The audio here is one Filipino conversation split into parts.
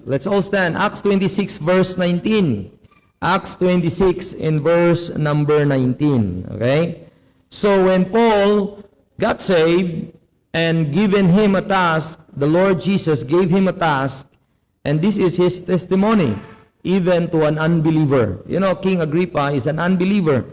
Let's all stand. Acts 26 verse 19. Acts 26 in verse number 19. Okay? So when Paul got saved and given him a task, the Lord Jesus gave him a task, and this is his testimony, even to an unbeliever. You know, King Agrippa is an unbeliever,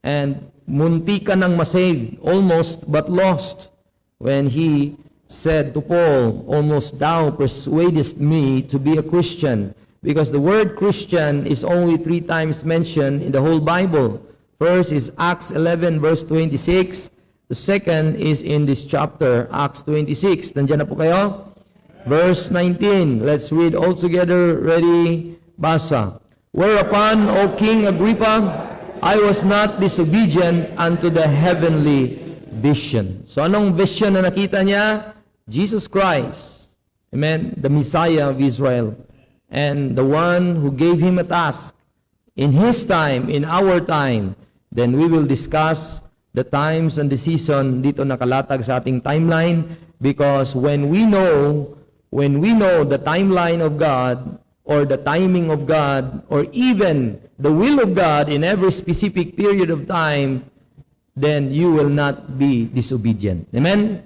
and munti ka nang masave, almost but lost, when he said to Paul, almost thou persuadest me to be a Christian, because the word Christian is only 3 times mentioned in the whole Bible. First is Acts 11 verse 26. The second is in this chapter, Acts 26. Nandiyan na po kayo? Verse 19. Let's read all together. Ready? Basa. Whereupon, O King Agrippa, I was not disobedient unto the heavenly vision. So anong vision na nakita niya? Jesus Christ. Amen? The Messiah of Israel. And the one who gave him a task in his time, in our time. Then we will discuss the times and the season dito nakalatag sa ating timeline, because when we know the timeline of God, or the timing of God, or even the will of God in every specific period of time, then you will not be disobedient. Amen?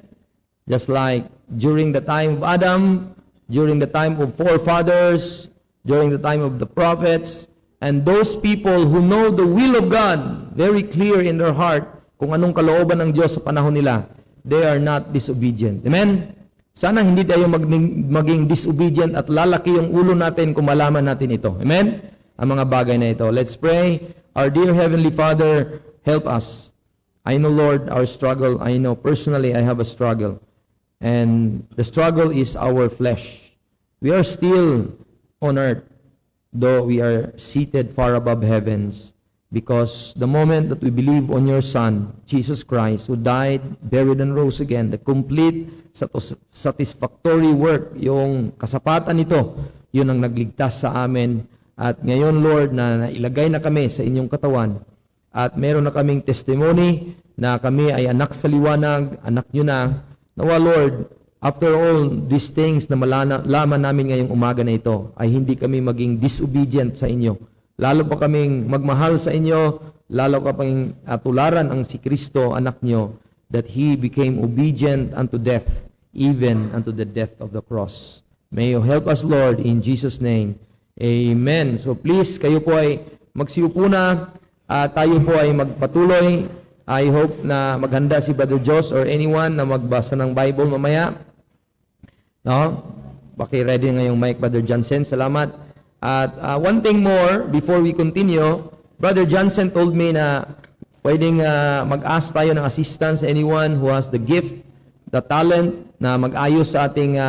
Just like during the time of Adam, during the time of forefathers, during the time of the prophets, and those people who know the will of God very clear in their heart, kung anong kalooban ng Diyos sa panahon nila, they are not disobedient. Amen? Sana hindi tayo maging disobedient at lalaki yung ulo natin kung malaman natin ito. Amen? Ang mga bagay na ito. Let's pray. Our dear Heavenly Father, help us. I know, Lord, our struggle. I know personally I have a struggle. And the struggle is our flesh. We are still on earth, though we are seated far above heavens. Because the moment that we believe on your Son, Jesus Christ, who died, buried, and rose again, the complete satisfactory work, yung kasapatan nito, yun ang nagligtas sa amin. At ngayon, Lord, na nailagay na kami sa inyong katawan, at meron na kaming testimony na kami ay anak sa liwanag, anak nyo na. Nawa, Lord, after all these things na malaman namin ngayong umaga na ito, ay hindi kami maging disobedient sa inyo. Lalo pa kaming magmahal sa inyo, lalo ka pang tularan ang si Kristo, anak nyo, that He became obedient unto death, even unto the death of the cross. May you help us, Lord, in Jesus' name. Amen. So please, kayo po ay magsiupo na, tayo po ay magpatuloy. I hope na maghanda si Brother Jos or anyone na magbasa ng Bible mamaya. No? Paki-ready ngayong mic, Brother Johnson. Salamat. At one thing more, before we continue, Brother Johnson told me na pwedeng mag-ask tayo ng assistance, anyone who has the gift, the talent, na mag-ayos sa ating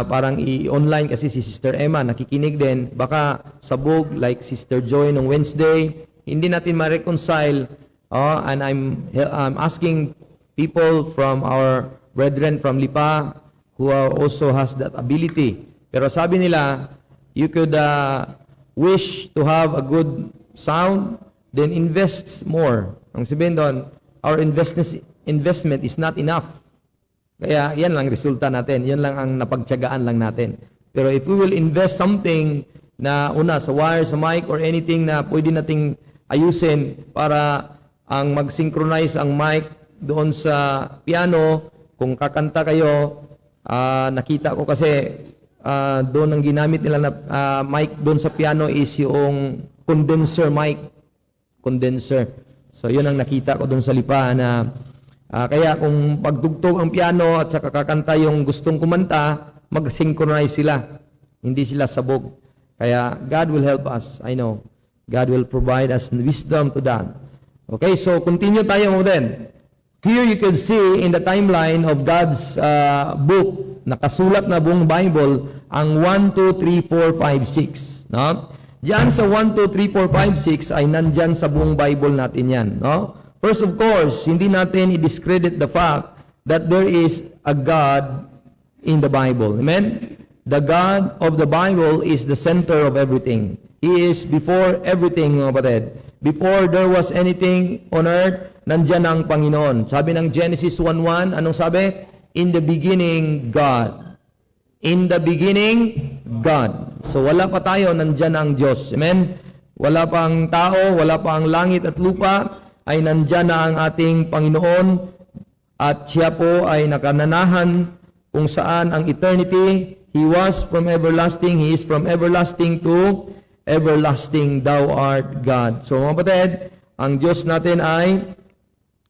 parang i-online, kasi si Sister Emma nakikinig din. Baka sabog, like Sister Joy nung Wednesday, hindi natin ma-reconcile. And I'm asking people from our brethren from Lipa who also has that ability. Pero sabi nila, you could wish to have a good sound, then invest more. Ang sabihin doon, our investment is not enough. Kaya yan lang resulta natin. Yan lang ang napagtiyagaan lang natin. Pero if we will invest something na una sa wire, sa mic, or anything na pwede nating ayusin para ang mag-synchronize ang mic doon sa piano, kung kakanta kayo, nakita ko kasi doon ang ginamit nila na mic doon sa piano is yung condenser mic. Condenser. So yun ang nakita ko doon sa Lipa na kaya kung pagtugtog ang piano at saka kakanta yung gustong kumanta, mag-synchronize sila. Hindi sila sabog. Kaya God will help us. I know. God will provide us wisdom to that. Okay, so continue tayo mo din. Here you can see in the timeline of God's book, nakasulat na buong Bible, ang 1, 2, 3, 4, 5, 6. No? Diyan sa 1, 2, 3, 4, 5, 6 ay nandyan sa buong Bible natin yan. No? First of course, hindi natin i-discredit the fact that there is a God in the Bible. Amen? The God of the Bible is the center of everything. He is before everything, mga kapatid. Before there was anything on earth, nandyan ang Panginoon. Sabi ng Genesis 1:1, anong sabi? In the beginning, God. In the beginning, God. So wala pa tayo, nandyan ang Diyos. Amen? Wala pa ang tao, wala pa ang langit at lupa, ay nandyan na ang ating Panginoon at siya po ay nakananahan kung saan ang eternity. He was from everlasting, He is from everlasting to everlasting, thou art God. So mga kapatid, ang Diyos natin ay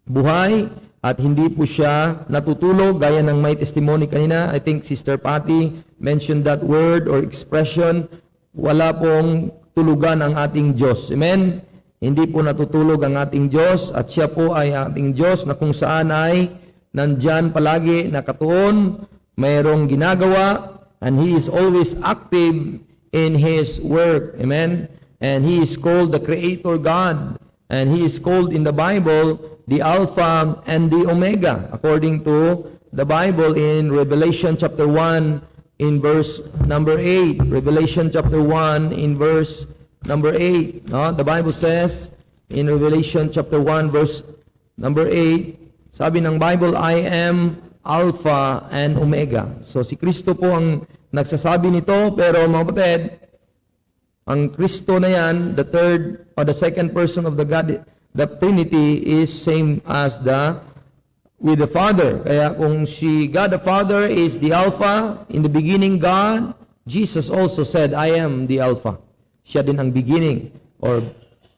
buhay at hindi po siya natutulog gaya ng may testimony kanina. I think Sister Patty mentioned that word or expression. Wala pong tulugan ang ating Diyos. Amen? Hindi po natutulog ang ating Diyos at siya po ay ating Diyos na kung saan ay nandyan palagi nakatuon, mayroong ginagawa, and He is always active in His work. Amen? And He is called the Creator God. And He is called in the Bible the Alpha and the Omega, according to the Bible in Revelation chapter 1 in verse number 8. Revelation chapter 1 in verse number 8. No? The Bible says in Revelation chapter 1 verse number 8, sabi ng Bible, I am Alpha and Omega. So si Kristo po ang nagsasabi nito, pero mga kapatid, ang Kristo na yan, the third or the second person of the God, the Trinity is same as with the Father. Kaya kung si God the Father is the Alpha, in the beginning God, Jesus also said, I am the Alpha. Siya din ang beginning.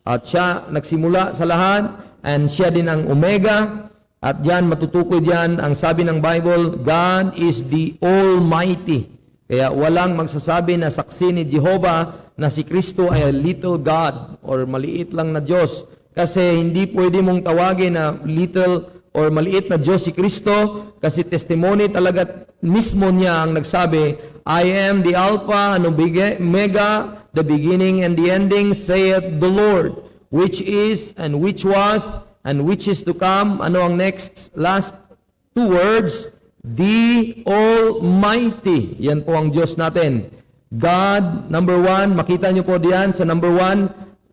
At siya nagsimula sa lahat, and siya din ang Omega. At diyan, matutukoy diyan, ang sabi ng Bible, God is the Almighty. Kaya walang magsasabi na saksi ni Jehovah na si Kristo ay a little God or maliit lang na Diyos. Kasi hindi pwede mong tawagin na little or maliit na Diyos si Kristo kasi testimony talaga mismo niya ang nagsabi, I am the Alpha and Omega, the beginning and the ending, saith the Lord, which is and which was and which is to come. Ano ang last two words? The Almighty. Yan po ang Diyos natin. God, number one, makita niyo po diyan sa number one,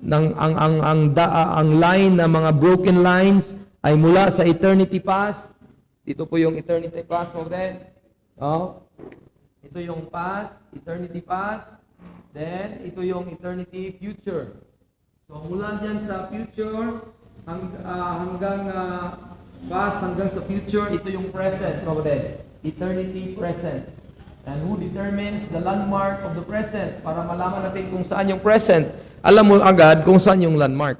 ang line na mga broken lines ay mula sa eternity past. Dito po yung eternity past mo din. Oh. Ito yung past, eternity past. Then ito yung eternity future. So mula diyan sa future hanggang past hanggang sa future, ito yung present, mo din. Eternity present. And who determines the landmark of the present? Para malaman natin kung saan yung present. Alam mo agad kung saan yung landmark.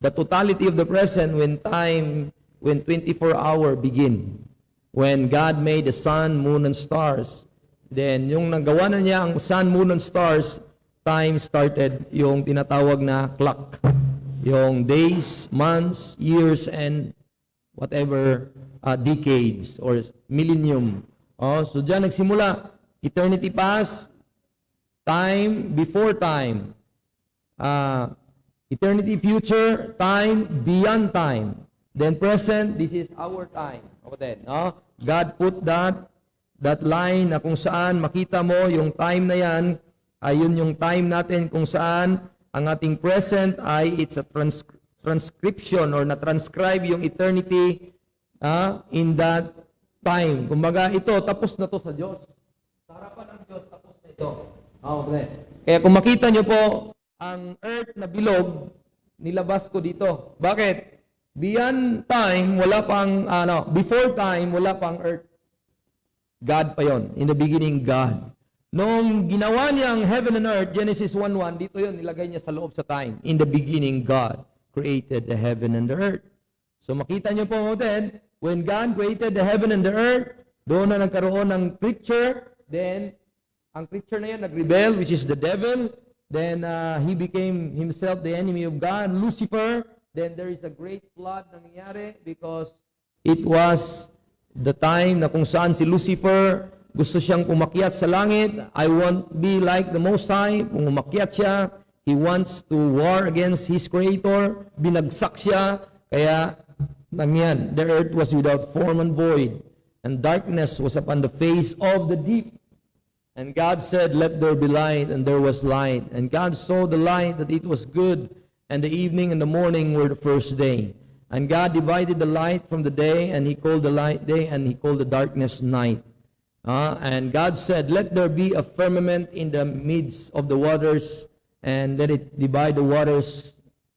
The totality of the present when 24-hour begin. When God made the sun, moon, and stars. Then, yung nagawa na niya ang sun, moon, and stars, time started yung tinatawag na clock. Yung days, months, years, and whatever decades or millennium. So diyan nagsimula. Eternity past, time before time. Eternity future, time beyond time. Then present, this is our time. God put that line na kung saan makita mo yung time na yan, ayun yung time natin kung saan ang ating present ay it's a transcription or na-transcribe yung eternity in that time. Kumbaga, ito, tapos na to sa Diyos. Sa harapan ng Diyos, tapos na ito. Kaya kung makita nyo po, ang earth na bilog, nilabas ko dito. Bakit? Beyond time, wala pang, before time, wala pang earth. God pa yon. In the beginning, God. Noong ginawa niya ang heaven and earth, Genesis 1:1, dito yon nilagay niya sa loob sa time. In the beginning, God created the heaven and the earth. So makita niyo po then, when God created the heaven and the earth, doon na nagkaroon ng creature, then ang creature na yan nag-rebel, which is the devil. Then he became himself the enemy of God, Lucifer. Then there is a great flood na nangyari because it was the time na kung saan si Lucifer gusto siyang umakyat sa langit. I won't be like the Most High. Kung umakyat siya, he wants to war against his Creator. Binagsak siya. Kaya, nangyari, the earth was without form and void, and darkness was upon the face of the deep. And God said, let there be light, and there was light. And God saw the light that it was good, and the evening and the morning were the first day. And God divided the light from the day, and He called the light day, and He called the darkness night. And God said, let there be a firmament in the midst of the waters, and let it divide the waters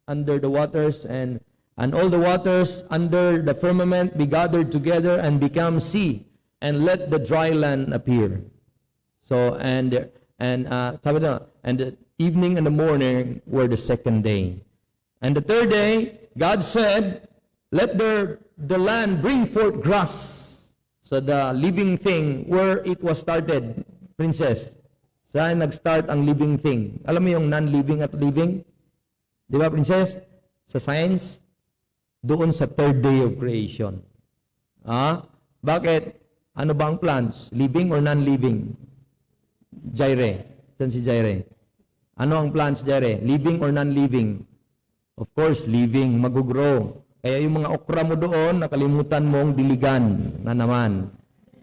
under the waters, and all the waters under the firmament be gathered together and become sea, and let the dry land appear. So, and the evening and the morning were the second day. And the third day, God said, let the land bring forth grass. So the living thing, where it was started, princess, saan nag-start ang living thing? Alam mo yung non-living at living? Di ba, princess? Sa science, doon sa third day of creation. Bakit? Ano ba ang plants? Living or non-living? Jaire. Saan si Jaire? Ano ang plants, Jaire? Living or non-living? Of course, living. Mag-grow. Kaya yung mga okra mo doon, nakalimutan mong diligan na naman.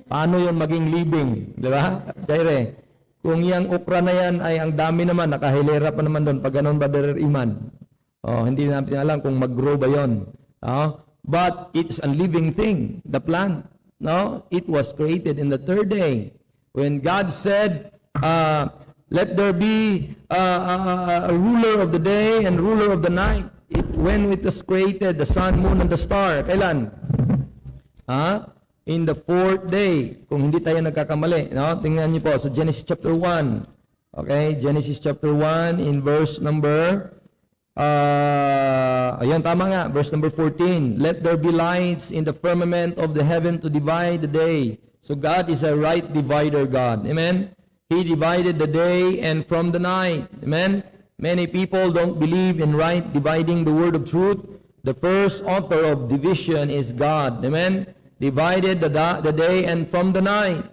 Paano yun maging living? Di ba? Jaire, kung yung okra na yan ay ang dami naman, nakahilera pa naman doon. Pag ganun ba, Brother Iman? Hindi natin alam kung mag-grow ba yun. But it's a living thing, the plant. No? It was created in the third day. When God said, let there be a ruler of the day and ruler of the night. When it was created, the sun, moon, and the star. Kailan? In the fourth day. Kung hindi tayo nagkakamali. No? Tingnan niyo po sa Genesis chapter 1. Okay? Genesis chapter 1 in verse number ayan, tama nga. Verse number 14. Let there be lights in the firmament of the heaven to divide the day. So God is a right divider God. Amen? He divided the day and from the night. Amen? Many people don't believe in right dividing the word of truth. The first author of division is God. Amen? Divided the day and from the night.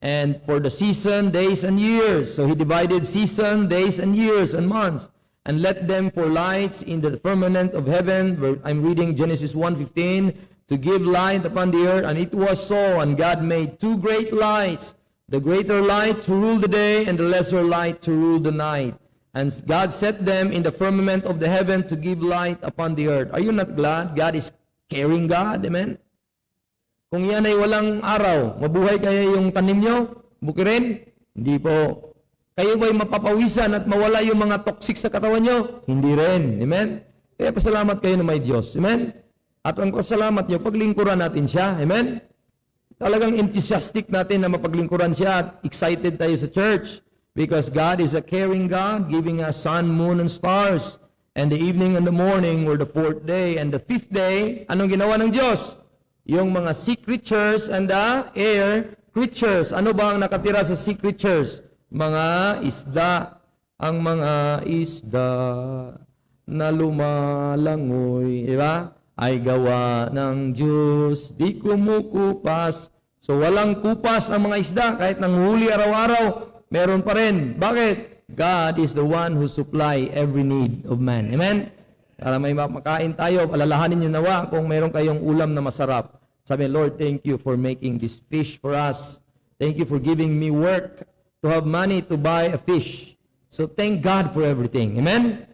And for the season, days and years. So He divided season, days and years and months. And let them for lights in the firmament of heaven. I'm reading Genesis 1:15. To give light upon the earth. And it was so. And God made two great lights. The greater light to rule the day, and the lesser light to rule the night. And God set them in the firmament of the heaven to give light upon the earth. Are you not glad? God is caring God. Amen? Kung yan ay walang araw, mabuhay kaya yung tanim nyo? Bukirin? Hindi po. Kayo ba'y mapapawisan at mawala yung mga toxic sa katawan nyo? Hindi rin. Amen? Kaya pasalamat kayo na may Diyos. Amen? At ang pasalamat nyo, paglingkuran natin siya. Amen? Talagang enthusiastic natin na mapaglingkuran siya at excited tayo sa church. Because God is a caring God, giving us sun, moon, and stars. And the evening and the morning were the fourth day. And the fifth day, anong ginawa ng Diyos? Yung mga sea creatures and the air creatures. Ano ba ang nakatira sa sea creatures? Mga isda. Ang mga isda na lumalangoy, di ba? Ay gawa ng Diyos, di kumukupas. So walang kupas ang mga isda, kahit nanghuli araw-araw, meron pa rin. Bakit? God is the one who supply every need of man. Amen? Para may makain tayo, alalahanin niyo nawa kung meron kayong ulam na masarap. Sabi, Lord, thank you for making this fish for us. Thank you for giving me work to have money to buy a fish. So thank God for everything. Amen?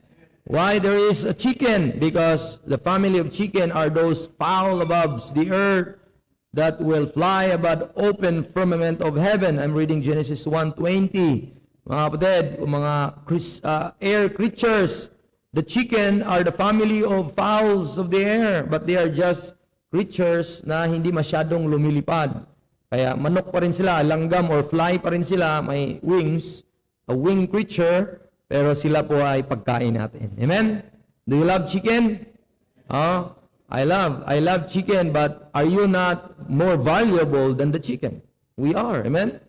Why there is a chicken? Because the family of chicken are those fowl above the earth that will fly above open firmament of heaven. I'm reading Genesis 1:20. Mga kapatid, mga air creatures. The chicken are the family of fowls of the air, but they are just creatures na hindi masyadong lumilipad. Kaya manok pa rin sila, langgam or fly pa rin sila, may wings, a winged creature, pero sila po ay pagkain natin. Amen? Do you love chicken? I love chicken, but are you not more valuable than the chicken? We are, amen?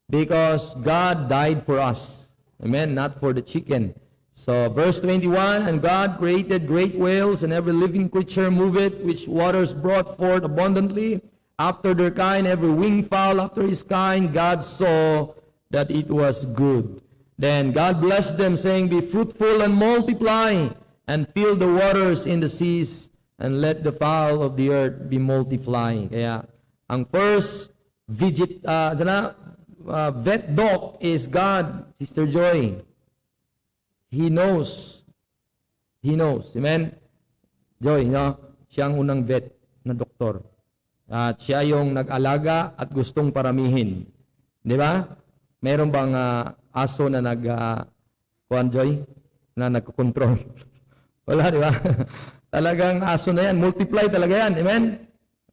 Because God died for us, amen, not for the chicken. So, verse 21, and God created great whales and every living creature moveth, which waters brought forth abundantly, after their kind, every winged fowl after his kind. God saw that it was good. Then God blessed them, saying, be fruitful and multiply, and fill the waters in the seas, and let the fowl of the earth be multiplying. Kaya, ang first vet doc is God, Sister Joy. He knows. He knows. Amen? Joy, no? Siya ang unang vet na doktor. At siya yung nag-alaga at gustong paramihin. Di ba? Meron bang aso na kuwan, Joy? Na nagkocontrol? Wala, di ba? Talagang aso na yan. Multiply talaga yan. Amen?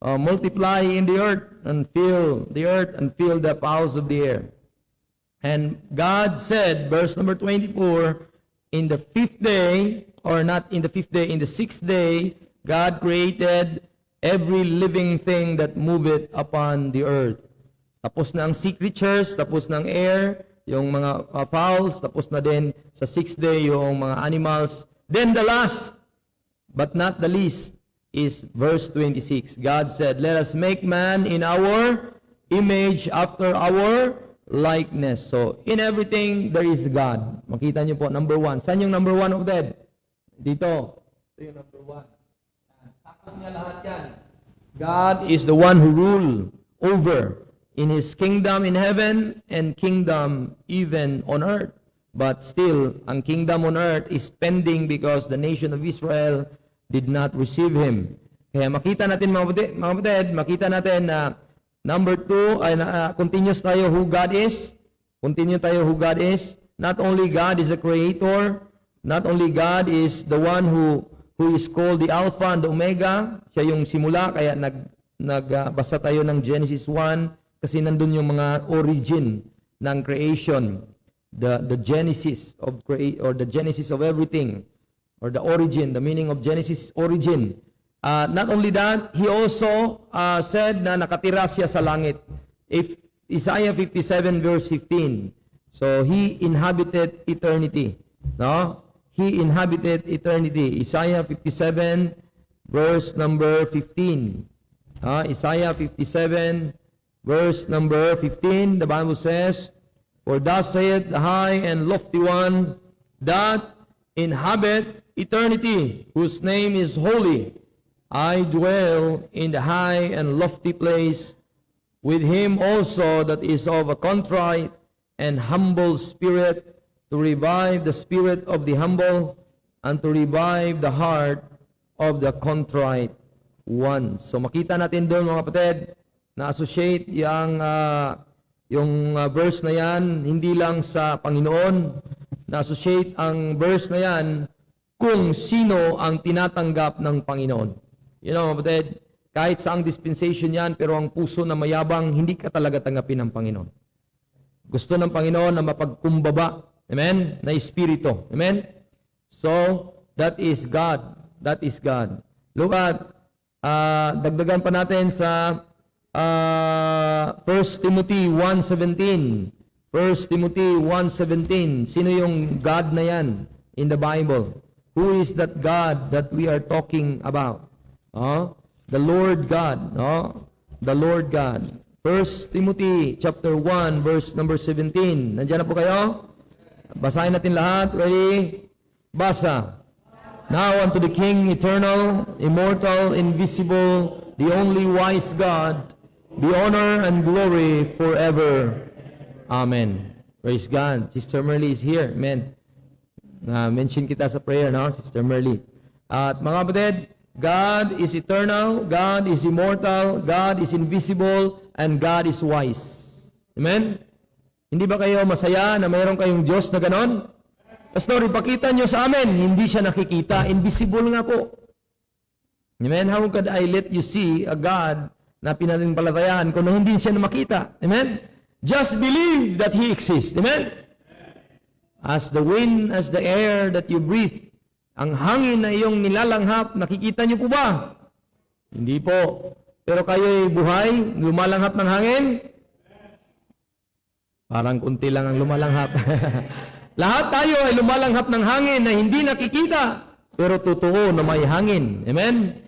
Multiply in the earth and fill the earth and fill the fowls of the air. And God said, verse number 24, in the fifth day, or not in the fifth day, in the sixth day, God created every living thing that moveth upon the earth. Tapos na ang sea creatures, tapos na ang air, yung mga fowls, tapos na din sa sixth day yung mga animals. Then the last, but not the least, is verse 26. God said, let us make man in our image after our likeness. So, in everything, there is God. Makita niyo po, number one. Saan yung number one of that? Dito. Ito yung number one. Sakot niya lahat yan. God is the one who rule over in His kingdom in heaven and kingdom even on earth. But still, ang kingdom on earth is pending because the nation of Israel did not receive Him. Kaya makita natin mga kapatid, makita natin na number two, continuous tayo who God is. Continue tayo who God is. Not only God is a creator, not only God is the one who is called the Alpha and the Omega. Siya yung simula, kaya nagbasa tayo ng Genesis 1 kasi nandun yung mga origin ng creation. The genesis of or the genesis of everything. Or the origin, the meaning of Genesis is origin. Not only that, he also said na nakatira siya sa langit. If Isaiah 57 verse 15. So he inhabited eternity. No? He inhabited eternity. Isaiah 57 verse number 15. Isaiah 57 verse number 15, the Bible says, for thus saith the high and lofty one that inhabit eternity, whose name is holy. I dwell in the high and lofty place with him also that is of a contrite and humble spirit, to revive the spirit of the humble and to revive the heart of the contrite one. So makita natin doon mga kapatid, na associate yung verse na yan, hindi lang sa Panginoon, na associate ang verse na yan kung sino ang tinatanggap ng Panginoon. You know, kapatid, kahit saang dispensation yan, pero ang puso na mayabang, hindi ka talaga tanggapin ng Panginoon. Gusto ng Panginoon na mapagkumbaba, amen, na espiritu, amen? So, that is God. That is God. Look at, dagdagan pa natin sa 1 Timothy 1:17. 1 Timothy 1:17. Sino yung God na yan in the Bible? Who is that God that we are talking about? The Lord God. The Lord God. 1 Timothy chapter 1 verse number 17. Nandiyan na po kayo? Basahin natin lahat. Ready? Basa. Now unto the King eternal, immortal, invisible, the only wise God, be honor and glory forever. Amen. Praise God. Sister Merly is here. Amen. Mention kita sa prayer, no? Sister Merly. At mga kapatid, God is eternal, God is immortal, God is invisible, and God is wise. Amen? Hindi ba kayo masaya na mayroon kayong Diyos na ganon? Pastor, ipakita nyo sa amin, hindi siya nakikita, invisible nga po. Amen? How could I let you see a God na pinanampalatayaan kung hindi siya na makita? Amen? Just believe that He exists. Amen? As the wind, as the air that you breathe, ang hangin na iyong nilalanghap, nakikita niyo po ba? Hindi po. Pero kayo'y buhay, lumalanghap ng hangin? Parang kunti lang ang lumalanghap. Lahat tayo ay lumalanghap ng hangin na hindi nakikita, pero totoo na may hangin. Amen?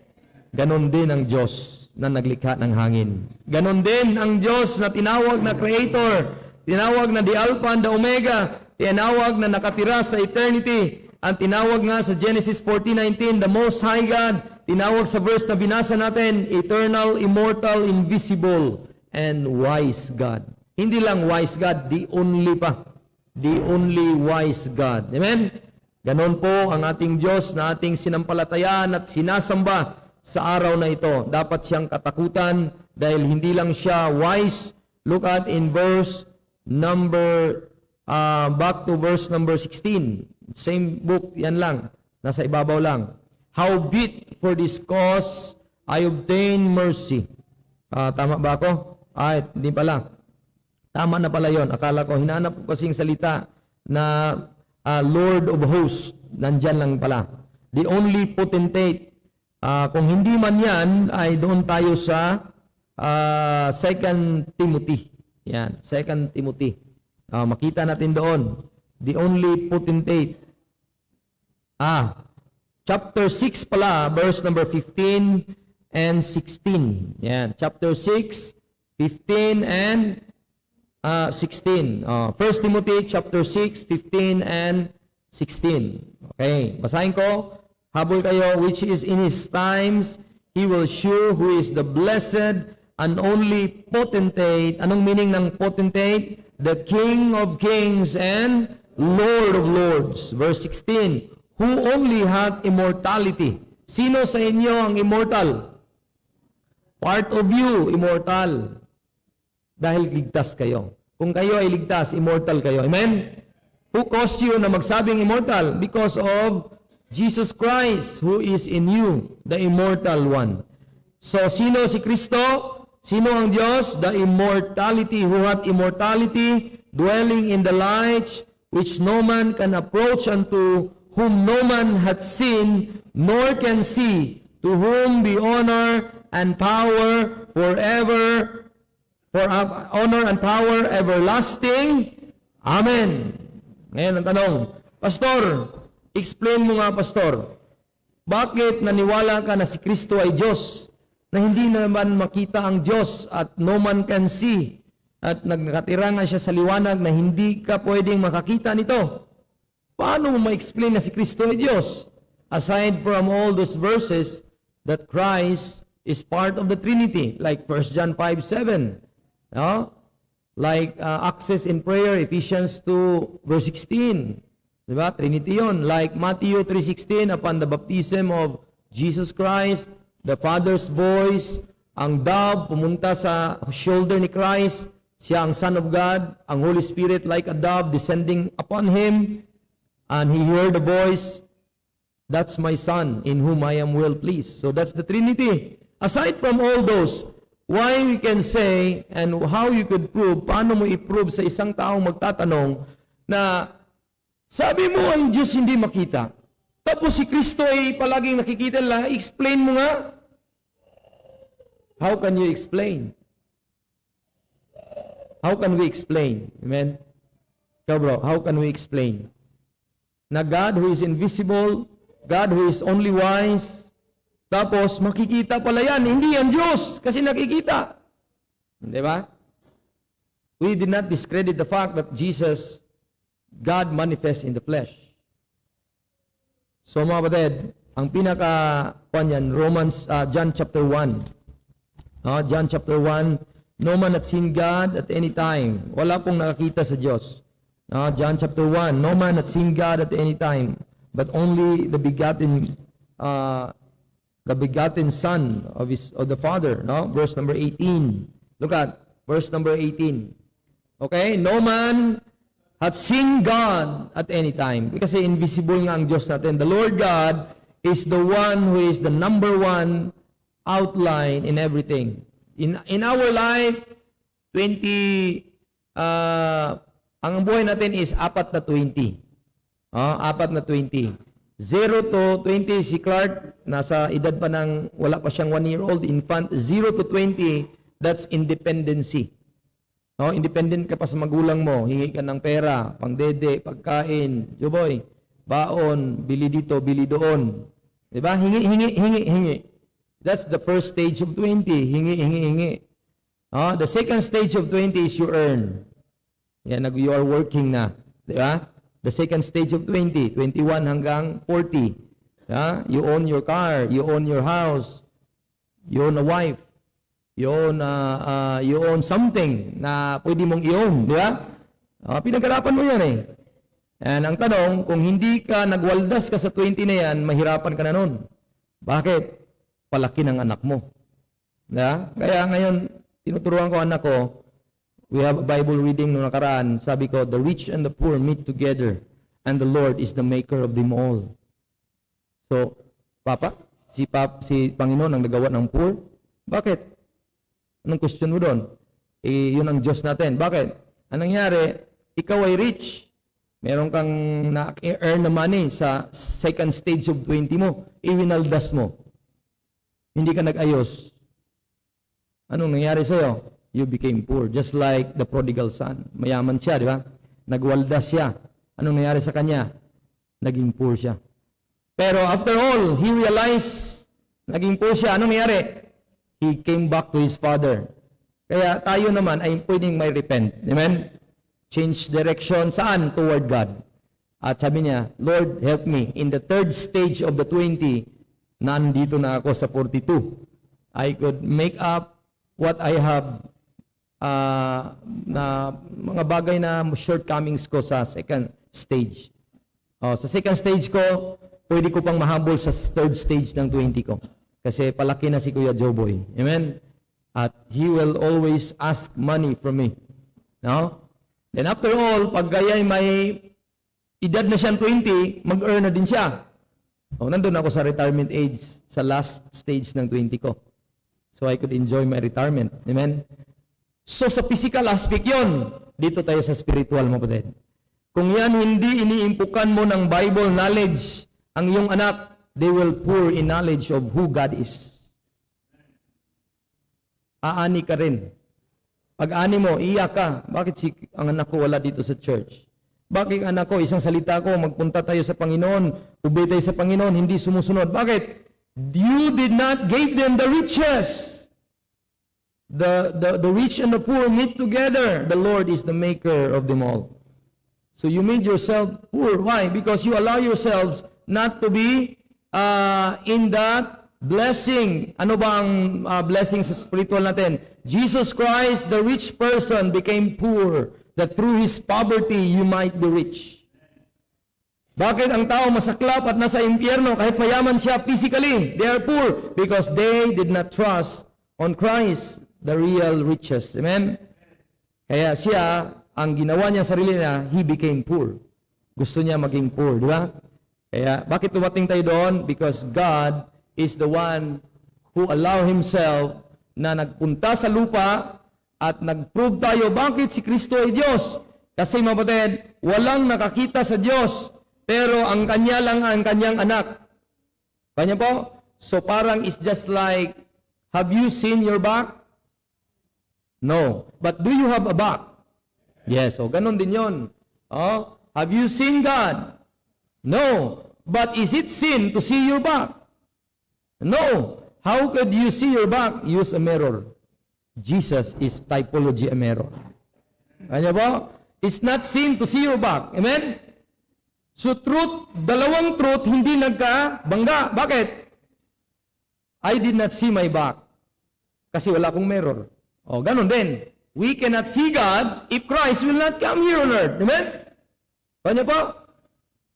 Ganon din ang Diyos na naglikha ng hangin. Ganon din ang Diyos na tinawag na Creator, tinawag na the Alpha and the Omega, tinawag na nakatira sa eternity. Ang tinawag nga sa Genesis 14:19, the Most High God, tinawag sa verse na binasa natin, eternal, immortal, invisible, and wise God. Hindi lang wise God, the only pa. The only wise God. Amen? Ganon po ang ating Diyos na ating sinampalatayaan at sinasamba sa araw na ito. Dapat siyang katakutan dahil hindi lang siya wise. Look at in verse back to verse number 16. Same book, yan lang. Nasa ibabaw lang. Howbeit, for this cause, I obtain mercy. Tama ba ako? Hindi pala. Tama na pala yon. Akala ko, hinanap ko kasing salita na Lord of hosts. Nandyan lang pala. The only potentate. Kung hindi man yan, ay doon tayo sa 2 Timothy. Yan, 2 Timothy. Makita natin doon. The only potentate. Chapter 6 pala, verse number 15 and 16. Yan, chapter 6, 15 and 16. 1 Timothy chapter 6, 15 and 16. Okay, basahin ko. Habol kayo, which is in his times, he will show who is the blessed and only potentate. Anong meaning ng potentate? The King of kings and Lord of lords. Verse 16. Who only hath immortality. Sino sa inyo ang immortal? Part of you, immortal. Dahil ligtas kayo. Kung kayo ay ligtas, immortal kayo. Amen? Who caused you na magsabing immortal? Because of Jesus Christ, who is in you, the immortal one. So, sino si Kristo? Sino ang Diyos? The immortality, who hath immortality, dwelling in the light, which no man can approach unto, whom no man hath seen, nor can see, to whom be honor and power forever, for honor and power everlasting. Amen. Ngayon ang tanong, Pastor, explain mo nga, Pastor, bakit naniwala ka na si Kristo ay Diyos, na hindi naman makita ang Diyos at no man can see, at nagkatira nga siya sa liwanag na hindi ka pwedeng makakita nito? Paano mo ma-explain na si Kristo ay Diyos? Aside from all those verses that Christ is part of the Trinity, like 1 John 5:7, no? Like access in prayer, Ephesians 2 verse 16, diba? Trinity yon. Like Matthew 3:16, upon the baptism of Jesus Christ, the Father's voice, ang dove pumunta sa shoulder ni Christ, siya ang Son of God, ang Holy Spirit like a dove descending upon Him, and He heard the voice, that's my Son, in whom I am well pleased. So that's the Trinity. Aside from all those, why we can say, and how you could prove, paano mo i-prove sa isang taong magtatanong na sabi mo ang Diyos hindi makita, tapos si Kristo ay palaging nakikita lang, explain mo nga. How can you explain? How can we explain? Amen? So bro, how can we explain? Na God who is invisible, God who is only wise, tapos makikita pala yan, hindi yan Diyos, kasi nakikita. Di ba? We did not discredit the fact that Jesus, God manifests in the flesh. So mga kapatid, ang pinaka-kuan yan, John chapter 1. John chapter 1, no man hath seen God at any time. Wala pong nakakita sa Diyos. John chapter 1, no man hath seen God at any time, but only the begotten Son of the Father. No? Verse number 18. Look at verse number 18. Okay? No man hath seen God at any time. Kasi invisible nga ang Diyos natin. The Lord God is the one who is the number one outline in everything. In our life, 20, ang buhay natin is 4 na 20. 4 na 20. 0 to 20, si Clark, nasa edad pa ng, wala pa siyang 1-year-old infant. 0 to 20, that's independency. Independent ka pa sa magulang mo. Hingi ka ng pera, pangdede, pagkain, juboy, baon, bili dito, bili doon. Diba? Hingi. That's the first stage of 20. Hingi. The second stage of 20 is you earn. Yan, you are working na. Diba? The second stage of 20, 21 hanggang 40. You own your car, you own your house, you own a wife, you own something na pwede mong i-own. Diba? Pinag-arapan mo yan eh. And ang tanong, kung hindi ka nagwaldas ka sa 20 na yan, mahirapan ka na nun. Bakit? Palaki ng anak mo. Kaya ngayon, tinuturuan ko anak ko, We have a Bible reading nung nakaraan. Sabi ko, the rich and the poor meet together, and the Lord is the maker of them all. So, si Panginoon ang nagawa ng poor? Bakit? Anong question mo doon? Yun ang Diyos natin. Bakit? Anong nangyari? Ikaw ay rich. Meron kang na-earn na money sa second stage of 20 mo. Iwinaldas mo. Hindi ka nag-ayos. Anong nangyari sa'yo? You became poor. Just like the prodigal son. Mayaman siya, di ba? Nagwaldas siya. Anong nangyari sa kanya? Naging poor siya. Pero after all, he realized, naging poor siya. Anong nangyari? He came back to his father. Kaya tayo naman ay pwedeng may repent. Amen? Change direction. Saan? Toward God. At sabi niya, Lord, help me. In the third stage of the 20, nandito na ako sa 42. I could make up what I have na mga bagay na shortcomings ko sa second stage. Sa second stage ko, pwede ko pang mahabol sa third stage ng 20 ko. Kasi palaki na si Kuya Joboy. Amen? At he will always ask money from me. No? Then after all, pag gaya'y may edad na siyang 20, mag-earn na din siya. Nandun ako sa retirement age, sa last stage ng 20 ko. So I could enjoy my retirement. Amen? So sa physical aspect yon, dito tayo sa spiritual, mga kapatid. Kung yan hindi iniimpukan mo ng Bible knowledge ang iyong anak, they will pour in knowledge of who God is. Aani ka rin. Pag ani mo, iyak ka. Bakit ang anak ko wala dito sa church? Bakit ang anak ko, isang salita ko, magpunta tayo sa Panginoon, ubay tayo sa Panginoon, hindi sumusunod. Bakit? You did not give them the riches. The rich and the poor meet together. The Lord is the maker of them all. So you made yourself poor. Why? Because you allow yourselves not to be in that blessing. Ano ba ang blessing sa spiritual natin? Jesus Christ, the rich person, became poor, that through His poverty you might be rich. Bakit ang tao masaklap at nasa impyerno kahit mayaman siya physically? They are poor because they did not trust on Christ, the real riches. Amen? Kaya siya, ang ginawa niya sarili niya, he became poor. Gusto niya maging poor, di ba? Kaya, bakit tumating tayo doon? Because God is the one who allow Himself na nagpunta sa lupa at nag-prove tayo, bakit si Kristo ay Diyos? Kasi mga kapatid, walang nakakita sa Diyos, pero ang Kanya lang ang Kanyang anak. Kanya po? So parang it's just like, have you seen your back? No. But do you have a back? Yes. So ganun din yon. Have you seen God? No. But is it sin to see your back? No. How could you see your back? Use a mirror. Jesus is typology a mirror. Kanya po? It's not sin to see your back. Amen? So truth, dalawang truth, hindi nagkabangga. Bakit? I did not see my back. Kasi wala akong mirror. Ganun din. We cannot see God if Christ will not come here on earth. Amen? Kanya po?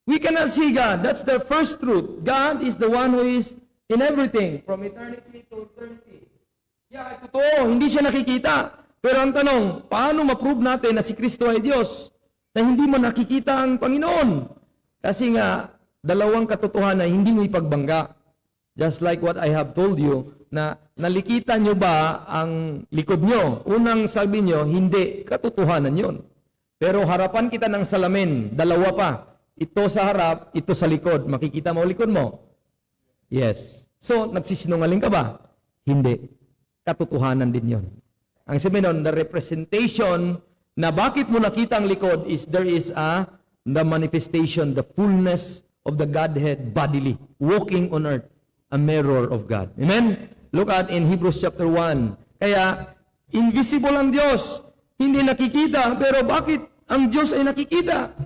We cannot see God. That's the first truth. God is the one who is in everything, from eternity to eternity. Siya ay totoo, hindi siya nakikita. Pero ang tanong, paano ma-prove natin na si Kristo ay Diyos na hindi mo nakikita ang Panginoon? Kasi nga, dalawang katotohanan hindi mo ipagbangga. Just like what I have told you, na nalikita nyo ba ang likod nyo? Unang sabi nyo, hindi, katotohanan yun. Pero harapan kita ng salamin, dalawa pa. Ito sa harap, ito sa likod. Makikita mo likod mo? Yes. So, nagsisinungaling ka ba? Hindi. Katotohanan din yon. Ang sabi nun, the representation na bakit mo nakita ang likod is there is the manifestation, the fullness of the Godhead bodily, walking on earth, a mirror of God. Amen? Look at in Hebrews chapter 1. Kaya, invisible ang Diyos. Hindi nakikita, pero bakit ang Diyos ay nakikita?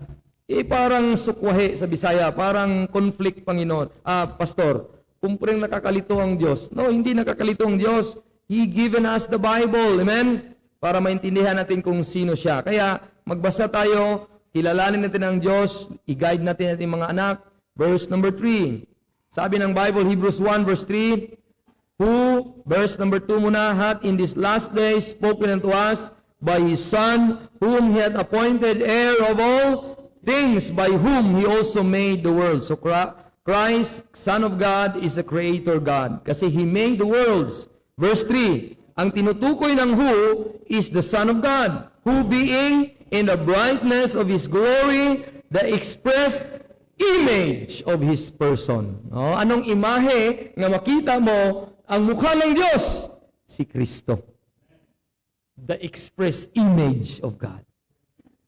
Parang sukwahe sa Bisaya, parang conflict, Panginoon. Pastor, kung parang nakakalito ang Diyos. No, hindi nakakalito ang Diyos. He given us the Bible, amen? Para maintindihan natin kung sino siya. Kaya, magbasa tayo, kilalanin natin ang Diyos, i-guide natin ating mga anak. Verse number 3. Sabi ng Bible, Hebrews 1 verse 3, who, verse number 2 muna, hath in this last day spoken unto us by His Son, whom He had appointed heir of all things, by whom He also made the world. So Christ, Son of God, is the Creator God. Kasi He made the worlds. Verse 3, ang tinutukoy ng who is the Son of God, who being in the brightness of His glory, the express image of His person. Anong imahe nga makita mo ang mukha ng Diyos? Si Kristo. The express image of God.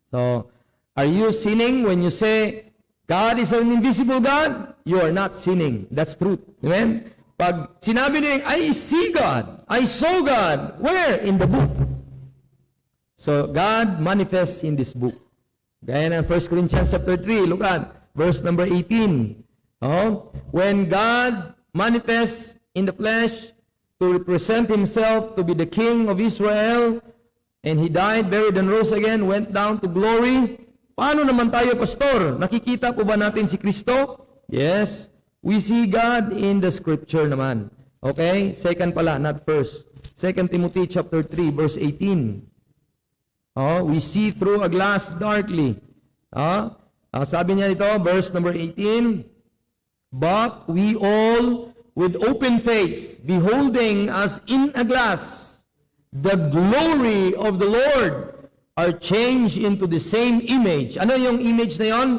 So, are you sinning when you say, God is an invisible God? You are not sinning. That's truth. Amen? Pag sinabi niya, I see God, I saw God, where? In the book. So, God manifests in this book. Gaya ng 1 Corinthians chapter 3, look at verse number 18. When God manifests in the flesh to represent Himself to be the King of Israel, and He died, buried, and rose again, went down to glory. Paano naman tayo, Pastor? Nakikita po ba natin si Kristo? Yes. We see God in the Scripture naman. Okay? Second pala, not first. 2 Timothy chapter 3, verse 18. We see through a glass darkly. Sabi niya dito, verse number 18, but we all, with open face, beholding as in a glass, the glory of the Lord, are changed into the same image. Ano yung image na yon?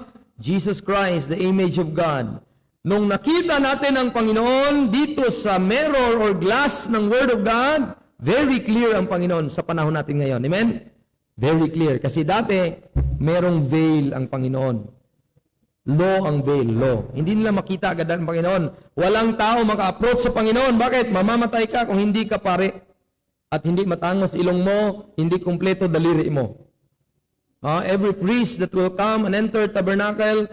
Jesus Christ, the image of God. Nung nakita natin ang Panginoon dito sa mirror or glass ng Word of God, very clear ang Panginoon sa panahon natin ngayon. Amen? Very clear. Kasi dati, merong veil ang Panginoon. Law ang veil, law. Hindi nila makita agad ang Panginoon. Walang tao maka-approach sa Panginoon. Bakit? Mamamatay ka kung hindi ka pare. At hindi matangos ilong mo, hindi kumpleto daliri mo. Every priest that will come and enter tabernacle,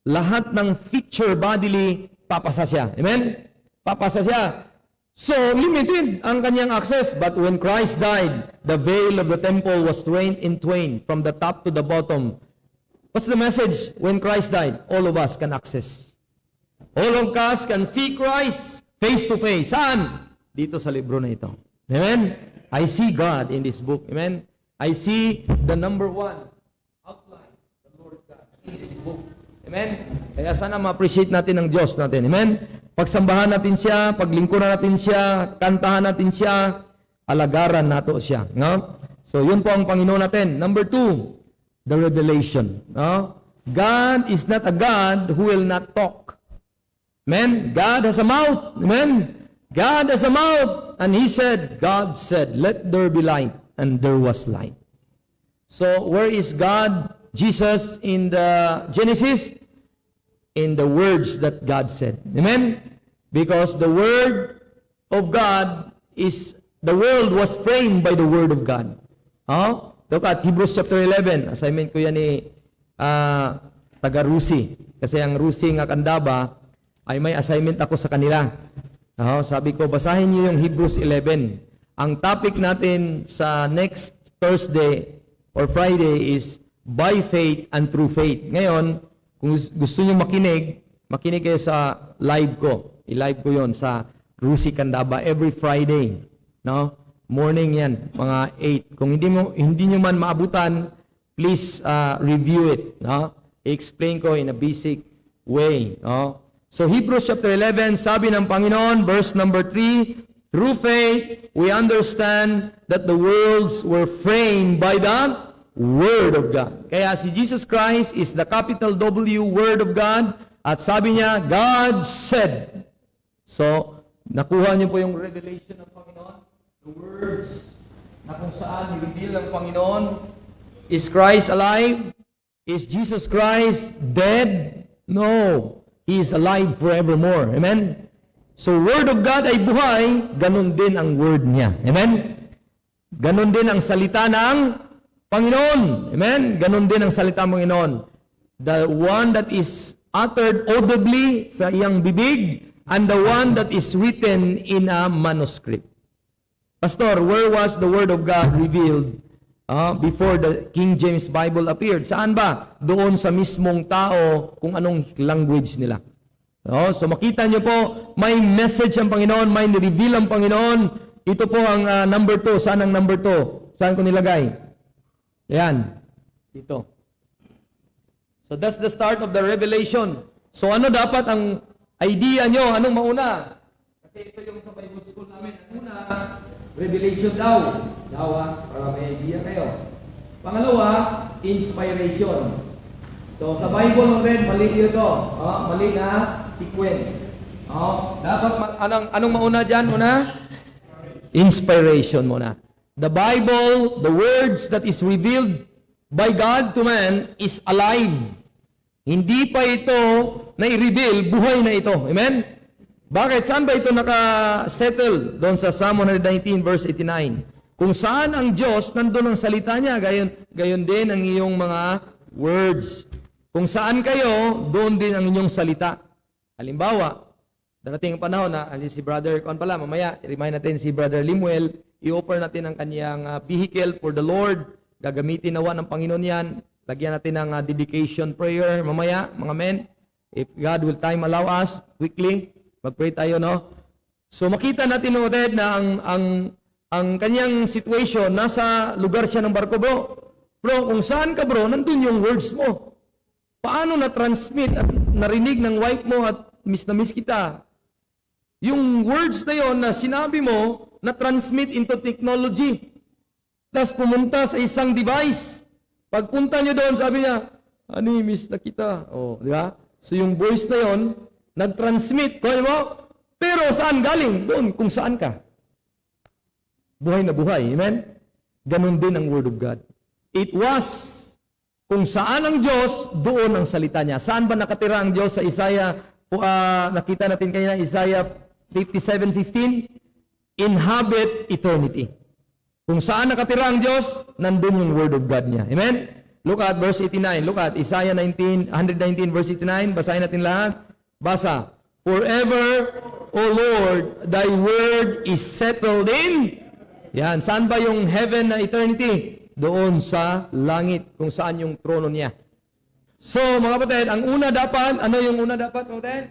lahat ng feature bodily, papasa siya. Amen? Papasa siya. So, limited ang kanyang access. But when Christ died, the veil of the temple was torn in twain from the top to the bottom. What's the message when Christ died? All of us can access. All of us can see Christ face to face. Saan? Dito sa libro na ito. Amen? I see God in this book. Amen? I see the number one outline, the Lord God, in this book. Amen? Kaya sana ma-appreciate natin ang Diyos natin. Amen? Pagsambahan natin siya, paglingkuran natin siya, kantahan natin siya, alagaran nato siya. No? So, yun po ang Panginoon natin. Number 2, the revelation. No? God is not a God who will not talk. Amen? God has a mouth. Amen? God has a mouth. And He said, God said, let there be light. And there was light. So, where is God, Jesus, in the Genesis? In the words that God said. Amen? Because the Word of God is, the world was framed by the Word of God. Look at Hebrews chapter 11. Assignment ko yan ni taga-Rusi. Kasi ang Rusi nga kandaba, ay may assignment ako sa kanila. Sabi ko, basahin niyo yung Hebrews 11. Ang topic natin sa next Thursday or Friday is by faith and through faith. Ngayon, kung gusto niyo makinig kayo sa live ko. I-live ko yon sa Rusi Candaba every Friday. No? Morning yan, mga 8. Kung hindi niyo man maabutan, please review it. No? I-explain ko in a basic way. No? So Hebrews chapter 11, sabi ng Panginoon, verse number 3, through faith, we understand that the worlds were framed by the Word of God. Kaya si Jesus Christ is the capital W, Word of God. At sabi niya, God said. So, nakuha niyo po yung revelation ng Panginoon. The words na kung saan i-reveal ng Panginoon. Is Christ alive? Is Jesus Christ dead? No. He is alive forevermore. Amen? So, Word of God ay buhay, ganun din ang Word niya. Amen? Ganun din ang salita ng Panginoon. Amen? Ganun din ang salita ng Panginoon. The one that is uttered audibly sa iyang bibig, and the one that is written in a manuscript. Pastor, where was the Word of God revealed before the King James Bible appeared? Saan ba? Doon sa mismong tao kung anong language nila. So makita nyo po, may message ang Panginoon, may reveal ang Panginoon. Ito po ang number 2. Saan ang number 2? Saan ko nilagay? Yan. Dito. So that's the start of the revelation. So ano dapat ang idea nyo? Anong mauna? Kasi ito yung sa Bible school namin. Ang una, revelation daw. Para may idea kayo. Pangalawa, inspiration. So sa Bible rin, mali ito. Mali na sequence. Dapat, anong mauna dyan? Una? Inspiration muna. The Bible, the words that is revealed by God to man is alive. Hindi pa ito na-reveal, buhay na ito. Amen? Bakit? Saan ba ito naka-settle? Doon sa Psalm 119 verse 89. Kung saan ang Diyos, nandun ang salita niya, gayon din ang iyong mga words. Kung saan kayo, doon din ang inyong salita. Halimbawa, darating ang panahon na, si Brother Con pala, mamaya, remind natin si Brother Limuel, i-offer natin ang kanyang vehicle for the Lord. Gagamitin nawa ng Panginoon yan. Lagyan natin ng dedication prayer mamaya, mga men. If God will time allow us, quickly, mag-pray tayo, no? So makita natin, no, Ted, na ang kanyang situation, nasa lugar siya ng barko, bro. Bro, kung saan ka, bro, nandun yung words mo. Paano na-transmit at narinig ng wife mo at miss na miss kita? Yung words na yon na sinabi mo, na-transmit into technology. Tapos pumunta sa isang device. Pagpunta nyo doon, sabi niya, honey, miss na kita. Di ba? So yung voice na yon, nag-transmit. Kaya mo? Pero saan galing? Doon, kung saan ka. Buhay na buhay. Amen? Ganon din ang Word of God. It was, kung saan ang Diyos, doon ang salita niya. Saan ba nakatira ang Diyos sa Isaiah? Nakita natin kanina, Isaiah 57:15. Inhabit eternity. Kung saan nakatira ang Diyos, nandun yung Word of God niya. Amen? Look at verse 89. Look at Isaiah 119 verse 89. Basahin natin lahat. Basa. Forever, O Lord, Thy Word is settled in. Yan. Saan ba yung heaven na eternity? Doon sa langit, kung saan yung trono niya. So, mga kapatid, ang una dapat, ano yung una dapat, mga kapatid?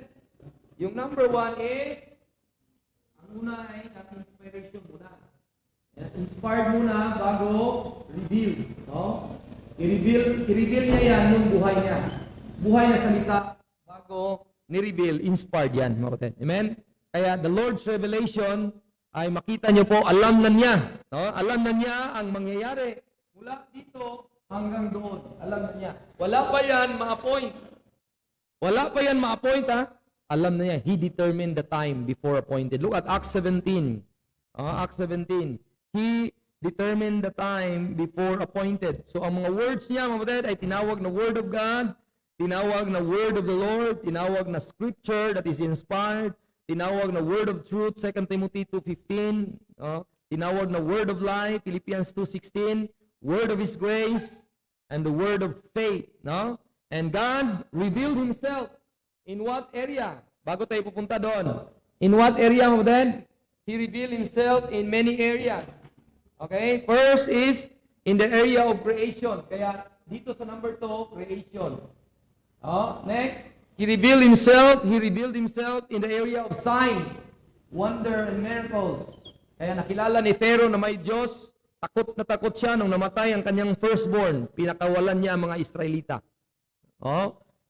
Yung number one is, ang una ay inspiration muna. Inspired muna bago reveal. No? I-reveal niya yan nung buhay niya. Buhay na salita bago ni-reveal, inspired yan, mga kapatid. Amen? Kaya the Lord's revelation ay makita niyo po, alam na niya. No? Alam na niya ang mangyayari mula dito hanggang doon. Alam na niya. Wala pa yan ma-appoint. Wala pa yan ma-appoint, ha? Alam na niya. He determined the time before appointed. Look at Acts 17. Acts 17. He determined the time before appointed. So, ang mga words niya, mga kapatid, ay tinawag na Word of God, tinawag na Word of the Lord, tinawag na Scripture that is inspired, tinawag na Word of Truth, 2 Timothy 2:15, tinawag na Word of Life, Philippians 2:16, Word of His grace, and the Word of faith. No? And God revealed Himself in what area? Bago tayo pupunta doon. In what area, mga kapatid? He revealed Himself in many areas. Okay? First is in the area of creation. Kaya dito sa number 2, creation. Next, He revealed Himself in the area of signs, wonder, and miracles. Kaya nakilala ni Pharaoh na may Diyos, takot siya nung namatay ang kanyang firstborn. Pinakawalan niya ang mga Israelita.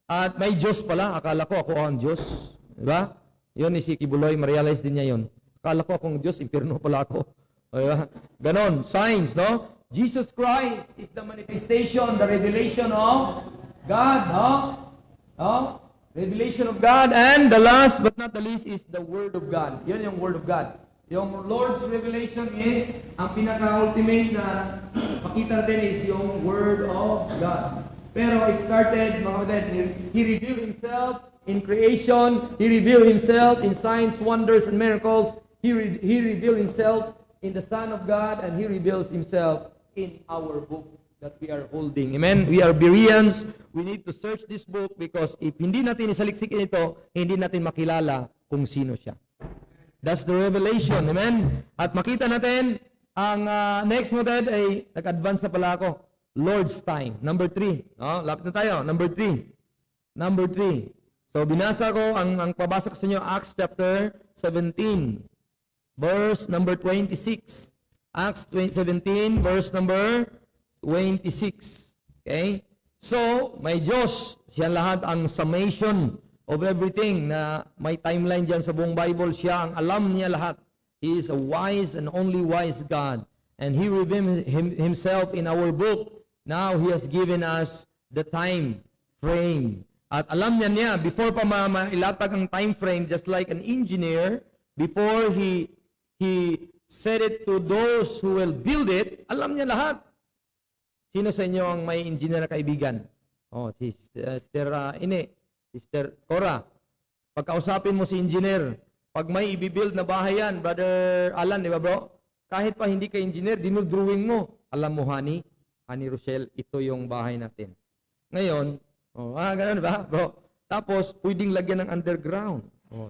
At may Diyos pala. Akala ko ako ang Diyos. Diba? Yun ni si Kibuloy, ma-realize din niya yun. Akala ko akong Diyos, impyerno pala ako. Diba? Ganon, signs, no? Jesus Christ is the manifestation, the revelation of God, no? Revelation of God, and the last but not the least is the Word of God. Yun yung Word of God. Yung Lord's revelation is, ang pinaka-ultimate na makita natin is yung Word of God. Pero it started, mga kapatid, He revealed Himself in creation, He revealed Himself in signs, wonders, and miracles. He revealed Himself in the Son of God, and He reveals Himself in our book that we are holding. Amen? We are Bereans. We need to search this book because if hindi natin isaliksikin ito, hindi natin makilala kung sino siya. That's the revelation. Amen? At makita natin, ang next method ay, nag-advance na pala ako, Lord's time. Number 3. Lapit na tayo. Number 3. So, binasa ko, ang pabasa ko sa inyo, Acts chapter 17. Verse number 26. Acts 17, verse number 26. Okay? So, may Diyos. Siya lahat ang summation of everything na may timeline dyan sa buong Bible. Siya ang alam niya lahat. He is a wise and only wise God. And He revealed Himself in our book. Now, He has given us the time frame. At alam niya, before pa mailatag ang time frame, just like an engineer, before he set it to those who will build it, alam niya lahat. Sino sa inyo ang may engineer na kaibigan? Oh, si Sister Sister Cora. Pagkausapin mo si engineer, pag may ibibuild na bahay yan, Brother Alan, di ba bro? Kahit pa hindi ka engineer, dinudrawing mo. Alam mo, honey Rochelle, ito yung bahay natin. Ngayon, ganun ba, bro? Tapos, pwedeng lagyan ng underground.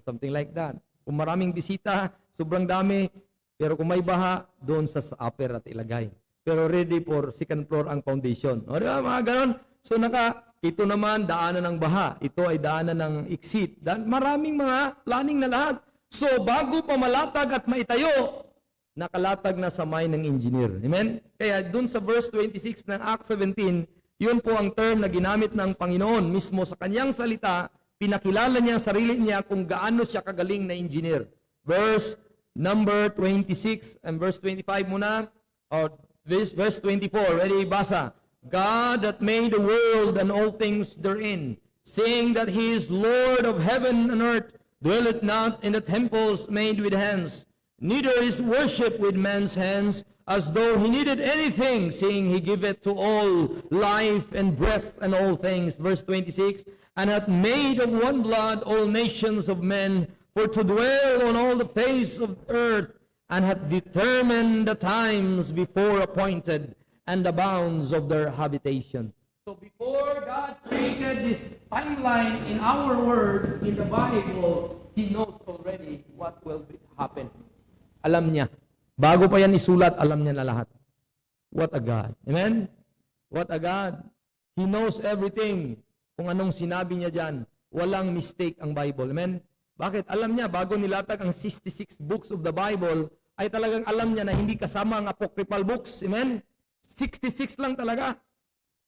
Something like that. Kung maraming bisita, sobrang dami, pero kung may baha, doon sa upper at ilagay. Pero ready for second floor ang foundation. O, di ba, mga ganun? So, ito naman, daanan ng baha. Ito ay daanan ng exit. Maraming mga planning na lahat. So, bago pa malatag at maitayo, nakalatag na sa mind ng engineer. Amen? Kaya, doon sa verse 26 ng Acts 17, yun po ang term na ginamit ng Panginoon mismo sa kanyang salita, pinakilala niya ang sarili niya kung gaano siya kagaling na engineer. Verse number 26 and verse 25 muna, or verse 24, ready, basa. God that made the world and all things therein, saying that He is Lord of heaven and earth, dwelleth not in the temples made with hands, neither is worship with man's hands, as though He needed anything, seeing He giveth to all life and breath and all things. Verse 26, and hath made of one blood all nations of men, for to dwell on all the face of earth, and hath determined the times before appointed, and the bounds of their habitation. So before God created this timeline in our word, in the Bible, He knows already what will happen. Alam niya. Bago pa yan isulat, alam niya na lahat. What a God. Amen? What a God. He knows everything. Kung anong sinabi niya dyan, walang mistake ang Bible. Amen? Bakit? Alam niya, bago nilatag ang 66 books of the Bible, ay talagang alam niya na hindi kasama ang apocryphal books. Amen? 66 lang talaga.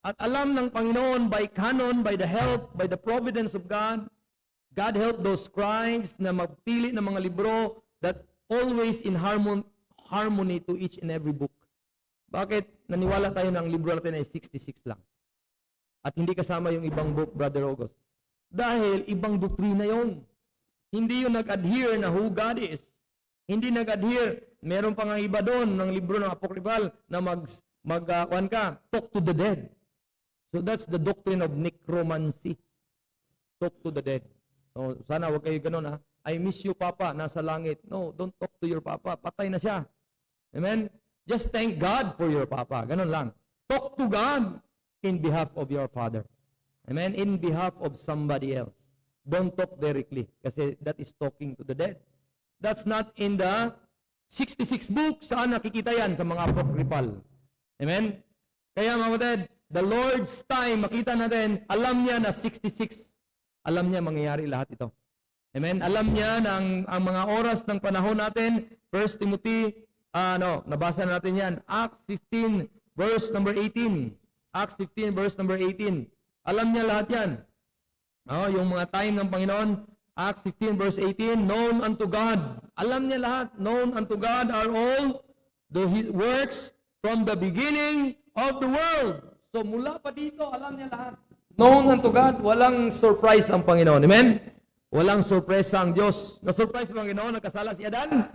At alam ng Panginoon by canon, by the help, by the providence of God, God helped those scribes na magpili ng mga libro that always in harmony to each and every book. Bakit naniwala tayo ng libro natin ay 66 lang? At hindi kasama yung ibang book, Brother August. Dahil ibang doktrina yon. Hindi yung nag-adhere na who God is. Hindi nag-adhere. Meron pa nga iba doon ng libro ng apocryphal na talk to the dead. So that's the doctrine of necromancy. Talk to the dead. So, sana wag kayo ganun ha. I miss you, Papa, nasa langit. No, don't talk to your Papa. Patay na siya. Amen? Just thank God for your Papa. Ganun lang. Talk to God in behalf of your Father. Amen? In behalf of somebody else. Don't talk directly kasi that is talking to the dead. That's not in the 66 books. Saan nakikita yan? Sa mga apocryphal. Amen? Kaya mga kapatid, the Lord's time, makita natin, alam niya na 66. Alam niya mangyayari lahat ito. Amen? Alam niya na ang mga oras ng panahon natin, 1 Timothy, nabasa natin yan, Acts 15, verse number 18. Acts 15, verse number 18. Alam niya lahat yan. Yung mga time ng Panginoon, Acts 15, verse 18, known unto God. Alam niya lahat. Known unto God are all the works from the beginning of the world. So mula pa dito, alam niya lahat. Known unto God, walang surprise ang Panginoon. Amen? Walang sorpresa ang Diyos. Na-surprise ang Panginoon, nagkasala si Adan?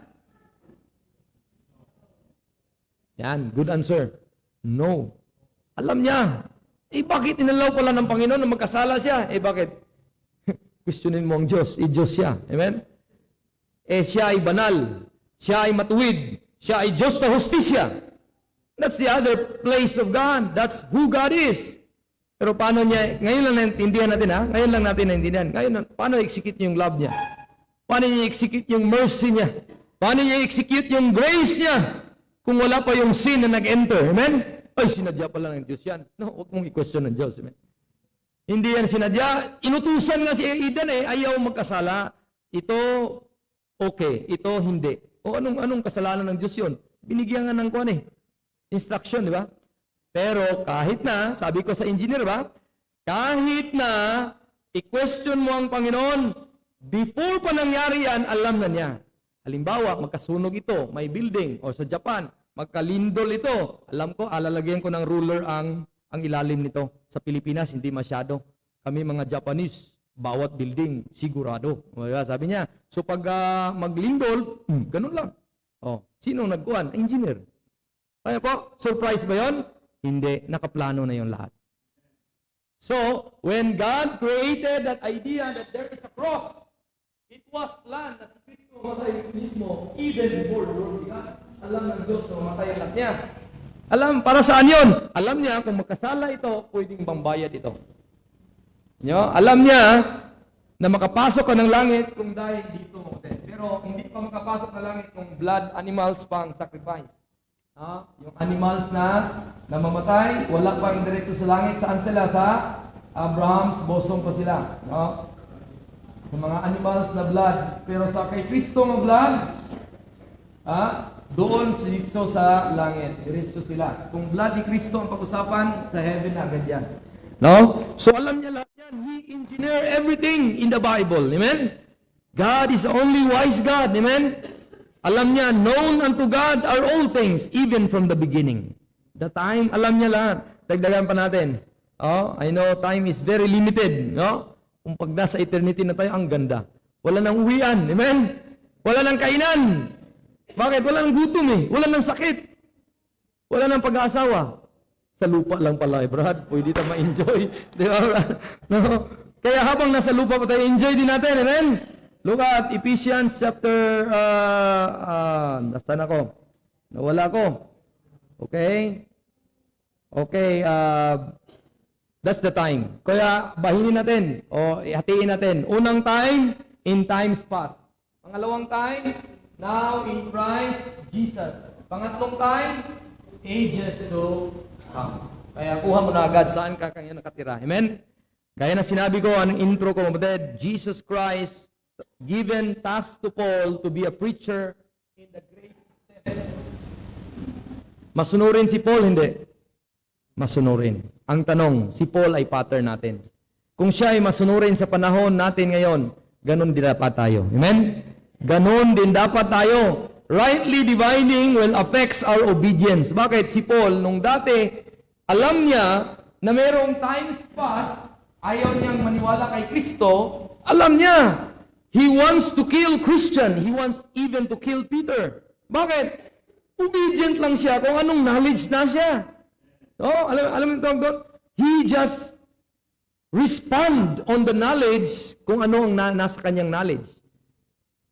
Yan, good answer. No. Alam niya. Bakit inalaw pala ng Panginoon na magkasala siya? Bakit? Questionin mo ang Diyos. Diyos siya. Amen? Siya ay banal. Siya ay matuwid. Siya ay Diyos na hustisya. That's the other place of God. That's who God is. Pero paano niya, ngayon lang naintindihan natin ha? Ngayon lang natin naintindihan. Ngayon, paano i-execute yung love niya? Paano niya i-execute yung mercy niya? Paano niya i-execute yung grace niya? Kung wala pa yung sin na nag-enter. Amen? Ay, sinadya pala ng Diyos yan. No, huwag mong i-question ng Diyos. Amen? Hindi yan sinadya. Inutusan nga si Eden ayaw magkasala. Ito, okay. Ito, hindi. O anong kasalanan ng Diyos yun? Binigyan nga ng instruction, di ba? Pero kahit na, sabi ko sa engineer ba, kahit na i-question mo ang Panginoon, before pa nangyari yan, alam na niya. Halimbawa, magkasunog ito, may building, o sa Japan, magkalindol ito. Alam ko, alalagyan ko ng ruler ang ilalim nito. Sa Pilipinas, hindi masyado. Kami mga Japanese, bawat building, sigurado. Sabi niya, so pag maglindol, ganun lang. Sino nagkuhan? Engineer. Kaya po, surprise ba yun? Hindi, nakaplano na yung lahat. So, when God created that idea that there is a cross, it was planned na si Kristo mamatay mismo even before the world began. Alam ng Diyos na mamatay ang anak niya. Alam, para saan yun? Alam niya kung magkasala ito, pwedeng bang bayad ito. Alam niya na makapasok ka ng langit kung dahil dito. Pero hindi pa makapasok ng langit kung blood animals pang sacrifice. Yung animals na namamatay, wala pang diretso sa langit. Saan sila? Sa Abraham's bosom pa sila. Sa mga animals na blood. Pero sa kay Kristo ng blood, doon dito sa langit. Diretso sila. Kung blood ni Kristo ang pag-usapan, sa heaven na agad yan. So alam niya lahat yan. He engineered everything in the Bible. Amen? God is the only wise God. Amen? Alam niya, known unto God are all things, even from the beginning. The time, alam niya lahat. Dagdagan pa natin. I know time is very limited. Kung pag nasa eternity na tayo, ang ganda. Wala nang uwian. Amen? Wala nang kainan. Bakit? Wala nang gutom Wala nang sakit. Wala nang pag-aasawa. Sa lupa lang pala, Brad. Pwede tayo ma-enjoy. Di ba? Kaya habang nasa lupa pa tayo, enjoy din natin. Amen? Look at Ephesians chapter, nasaan ako? Nawala ko. Okay? Okay, that's the time. Kaya bahinin natin, o ihatiin natin. Unang time, in times past. Pangalawang time, now in Christ Jesus. Pangatlong time, ages to come. Kaya kuha mo na agad saan ka kanya nakatira. Amen? Gaya na sinabi ko, anong intro ko, mabatid, Jesus Christ, given task to Paul to be a preacher in the grace system. Masunurin si Paul, hindi? Masunurin. Ang tanong, si Paul ay pattern natin. Kung siya ay masunurin sa panahon natin ngayon, ganun din dapat tayo. Amen? Ganun din dapat tayo. Rightly dividing will affects our obedience. Bakit? Si Paul, nung dati, alam niya na mayroong times past, ayaw niyang maniwala kay Kristo, alam niya, he wants to kill Christian. He wants even to kill Peter. Bakit? Obedient lang siya kung anong knowledge na siya. Alam mo ito, he just respond on the knowledge kung ano ang nasa kanyang knowledge.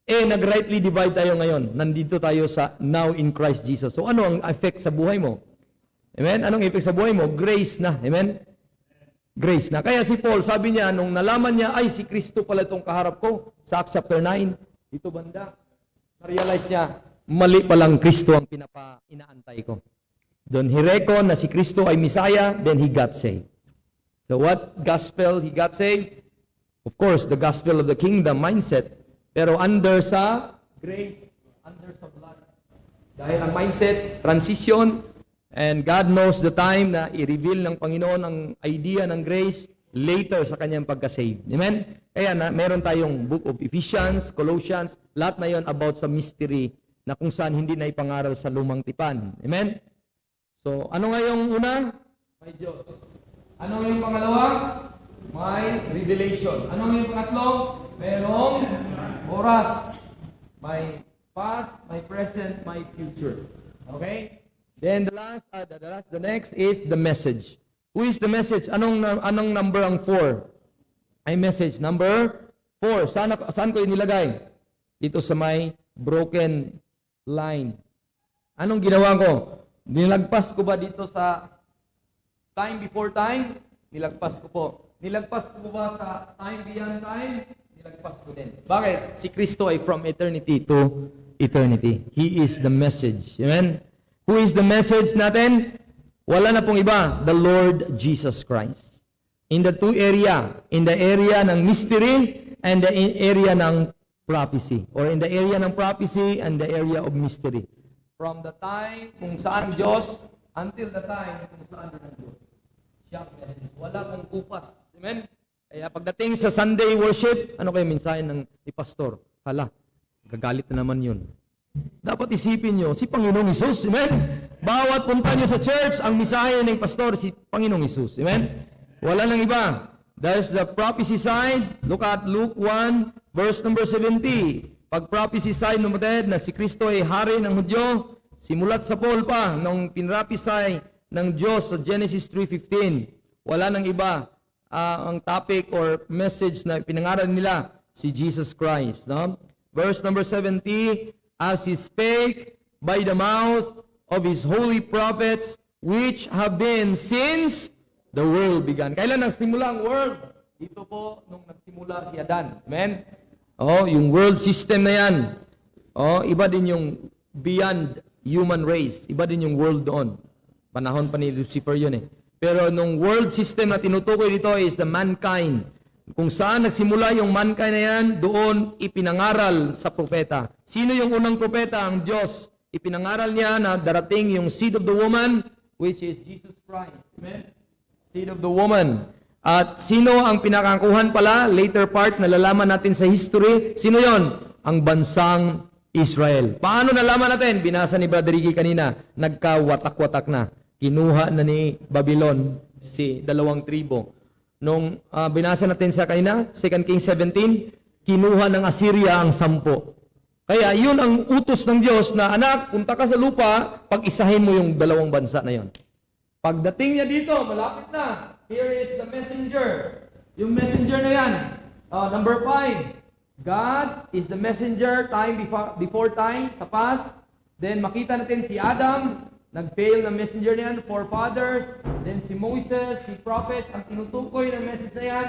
Nag-rightly divide tayo ngayon. Nandito tayo sa now in Christ Jesus. So ano ang effect sa buhay mo? Amen? Anong effect sa buhay mo? Grace na. Amen? Grace na. Kaya si Paul, sabi niya, nung nalaman niya, ay, si Kristo pala itong kaharap ko, sa Acts chapter 9, dito banda, na-realize niya, mali palang Kristo ang inaantay ko. Doon he reckon na si Kristo ay Messiah, then he got saved. So what gospel he got saved? Of course, the gospel of the kingdom mindset, pero under sa grace, under sa blood. Dahil ang mindset, transition, and God knows the time na i-reveal ng Panginoon ang idea ng grace later sa kanyang pagka-save. Amen? Kaya meron tayong book of Ephesians, Colossians, lahat na yon about sa mystery na kung saan hindi na ipangaral sa lumang tipan. Amen? So, ano nga yung una? May Diyos. Ano yung pangalawa? May revelation. Ano nga yung pangatlo? Merong oras. May past, may present, may future. Okay? Then the next is the message. Who is the message? Anong number ang 4? Ay message number 4. Saan ko inilagay? Dito sa may broken line. Anong ginawa ko? Nilagpas ko ba dito sa time before time? Nilagpas ko po. Nilagpas ko ba sa time beyond time? Nilagpas ko din. Bakit? Si Kristo ay from eternity to eternity. He is the message. Amen? Who is the message natin? Wala na pong iba. The Lord Jesus Christ. In the two area. In the area ng mystery and the area ng prophecy. Or in the area ng prophecy and the area of mystery. From the time kung saan Diyos, until the time kung saan din ang Diyos. Siya ang message. Wala kang kupas. Amen? Kaya pagdating sa Sunday worship, ano kayo mensahe ng ni Pastor? Hala, gagalit na naman yun. Dapat isipin nyo, si Panginoong Hesus. Amen? Bawat punta nyo sa church, ang mensahe ng Pastor, si Panginoong Hesus. Amen? Wala nang iba. There's the prophecy side. Look at Luke 1, verse number 70. Pag prophecy side naman na si Kristo ay hari ng Hudyo, simulat sa Paul pa, nung pinrapisay ng Diyos sa Genesis 3:15. Wala nang iba. Ang topic or message na pinangaral nila, si Jesus Christ. No? Verse number 70, as He spake by the mouth of His holy prophets, which have been since the world began. Kailan nagsimula ang world? Dito po, nung nagsimula si Adan. Amen? Oh, yung world system na yan. Oh, iba din yung beyond human race. Iba din yung world doon. Panahon pa ni Lucifer yun eh. Pero nung world system na tinutukoy dito is the mankind. Kung saan nagsimula yung mankind na yan, doon ipinangaral sa propeta. Sino yung unang propeta? Ang Diyos. Ipinangaral niya na darating yung seed of the woman, which is Jesus Christ. Amen? Seed of the woman. At sino ang pinakakuhan pala, later part, nalalaman natin sa history, sino yon? Ang bansang Israel. Paano nalaman natin? Binasa ni Brother Ricky kanina, nagkawatak-watak na. Kinuha na ni Babylon si 2 tribo. Nung binasa natin sa kanina, 2 Kings 17, kinuha ng Assyria ang 10. Kaya yun ang utos ng Diyos na, anak, punta ka sa lupa, pag-isahin mo yung 2 bansa na yon. Pagdating niya dito, malapit na. Here is the messenger. Yung messenger na yan. Number 5. God is the messenger time before time, sa past. Then makita natin si Adam, nag-fail na messenger na yan, forefathers. Then si Moses, si prophets, ang tinutukoy ng message na yan,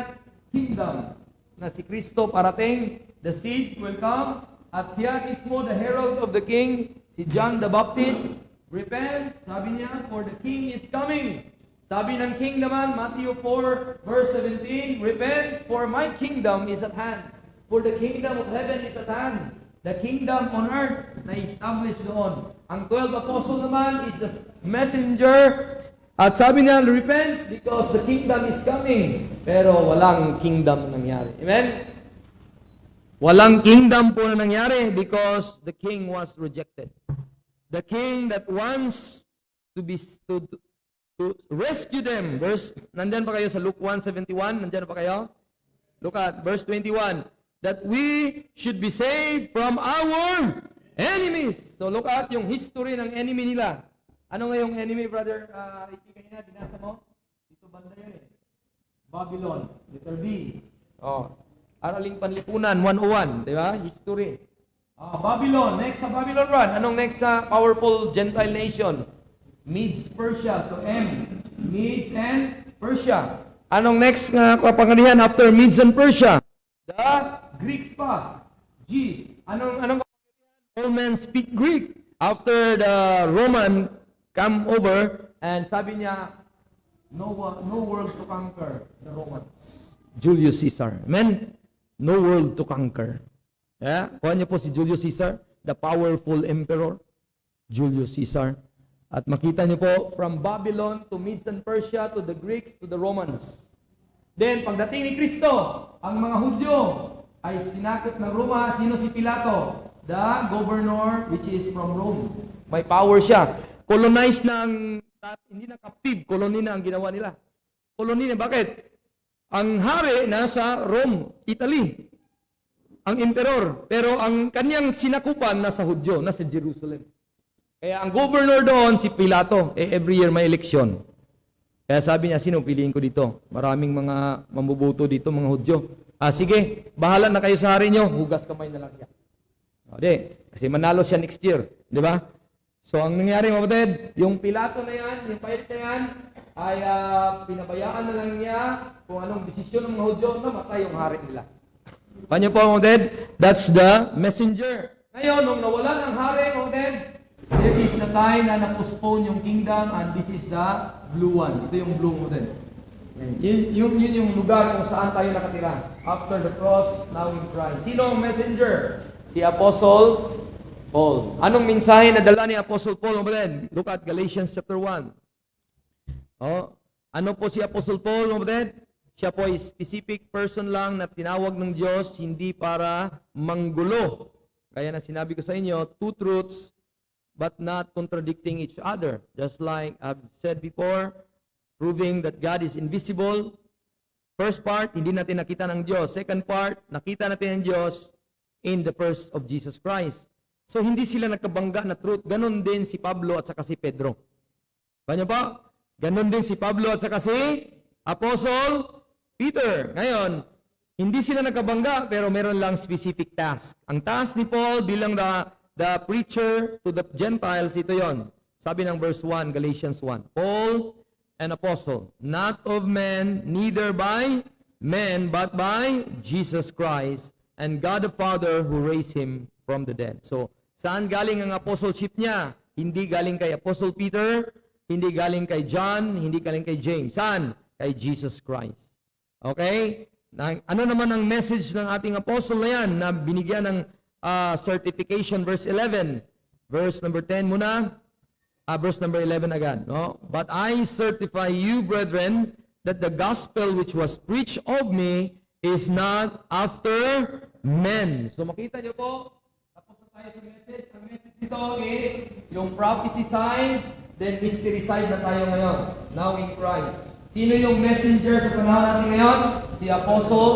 kingdom. Na si Kristo parating, the seed will come. At siya mismo, the herald of the king, si John the Baptist, repent, sabi niya, for the king is coming. Sabi ng king naman, Matthew 4, verse 17, repent, for my kingdom is at hand. For the kingdom of heaven is at hand. The kingdom on earth na established doon. Ang 12 apostle naman is the messenger. At sabi niya, repent, because the kingdom is coming. Pero walang kingdom nangyari. Amen? Walang kingdom po na nangyari because the king was rejected. The king that wants to rescue them. Nandyan pa kayo sa Luke 1:71? Nandyan pa kayo? Look at verse 21. That we should be saved from our enemies. So look at yung history ng enemy nila. Ano nga yung enemy, brother? Ricky, kanina, binasa mo? Dito banda yun eh. Babylon. Letter B. Araling Panlipunan, 101. Di ba? History. Babylon. Next sa Babylon run. Anong next sa powerful Gentile nation? Medes, Persia. So M. Medes and Persia. Anong next kapangyarihan after Medes and Persia? The Greeks pa. G. Anong kapangyarihan? All men speak Greek. After the Roman come over and sabi niya, no world to conquer the Romans. Julius Caesar. Amen? No world to conquer. Yeah? Kuha niyo po si Julius Caesar, the powerful emperor, Julius Caesar. At makita niyo po, from Babylon to Medes and Persia, to the Greeks, to the Romans. Then, pagdating ni Kristo, ang mga Hudyo ay sinakop ng Roma. Sino si Pilato? The governor, which is from Rome. May power siya. Colonize na hindi na captive, colony na ang ginawa nila. Colony na, bakit? Ang hari nasa Rome, Italy. Ang emperor. Pero ang kanyang sinakupan nasa Hudyo, nasa Jerusalem. Kaya ang governor doon, si Pilato. Every year may eleksyon. Kaya sabi niya, sino piliin ko dito? Maraming mga mambubuto dito, mga Hudyo. Sige, bahala na kayo sa hari nyo. Hugas kamay na lang siya. Kasi manalo siya next year. Di ba? So, ang nangyari, mga kapatid, yung Pilato na yan, yung pahit na yan, ay pinabayaan na lang niya kung anong desisyon ng mga Hudyo na matay yung hari nila. Kanya po, mga kapatid, that's the messenger. Ngayon, nung nawala ng hari, mga kapatid, there is the time na na-postpone yung kingdom and this is the blue one. Ito yung blue, mga kapatid. Yun yung lugar kung saan tayo nakatira. After the cross, now in Christ. Sino ang messenger? Si Apostle Paul. Anong mensahe na dala ni Apostle Paul? Look at Galatians chapter 1. Oh, ano po si Apostle Paul, mga kapatid? Siya po ay specific person lang na tinawag ng Diyos, hindi para manggulo. Kaya na sinabi ko sa inyo, two truths, but not contradicting each other. Just like I've said before, proving that God is invisible. First part, hindi natin nakita ng Diyos. Second part, nakita natin ng Diyos in the person of Jesus Christ. So, hindi sila nagkabangga na truth. Ganon din si Pablo at saka si Pedro. Kanya ba? Ganon din si Pablo at saka si Apostle Peter. Ngayon, hindi sila nagkabangga pero meron lang specific task. Ang task ni Paul bilang the preacher to the Gentiles, ito yon. Sabi ng verse 1, Galatians 1. Paul, an apostle, not of men, neither by men, but by Jesus Christ, and God the Father who raised him from the dead. So, saan galing ang apostleship niya? Hindi galing kay Apostle Peter, hindi galing kay John, hindi galing kay James. Saan? Kay Jesus Christ. Okay? Ano naman ang message ng ating apostle na yan na binigyan ng certification, verse 11. Verse number 10 muna. Verse number 11 agad. No? But I certify you, brethren, that the gospel which was preached of me is not after men. So makita niyo po, tapos na tayo sa message. Ang message dito is yung prophecy side, then mystery side na tayo ngayon. Now in Christ. Sino yung messenger sa panahon natin ngayon? Si Apostle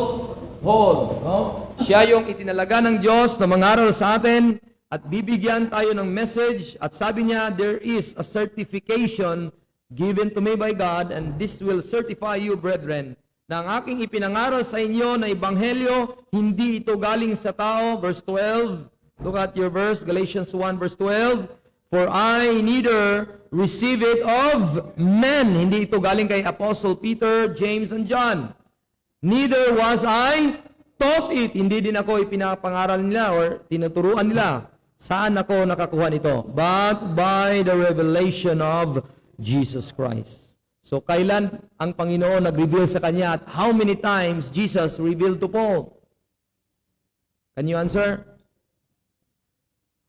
Paul. No? Siya yung itinalaga ng Diyos na mangaral sa atin at bibigyan tayo ng message at sabi niya, there is a certification given to me by God and this will certify you, brethren, na ang aking ipinangaral sa inyo na ebanghelyo, hindi ito galing sa tao. Verse 12. Look at your verse, Galatians 1 verse 12. For I neither receive it of men. Hindi ito galing kay Apostle Peter, James, and John. Neither was I taught it. Hindi din ako ipinapangaral nila or tinuturuan nila. Saan ako nakakuha nito? But by the revelation of Jesus Christ. So, kailan ang Panginoon nag-reveal sa kanya at how many times Jesus revealed to Paul? Can you answer?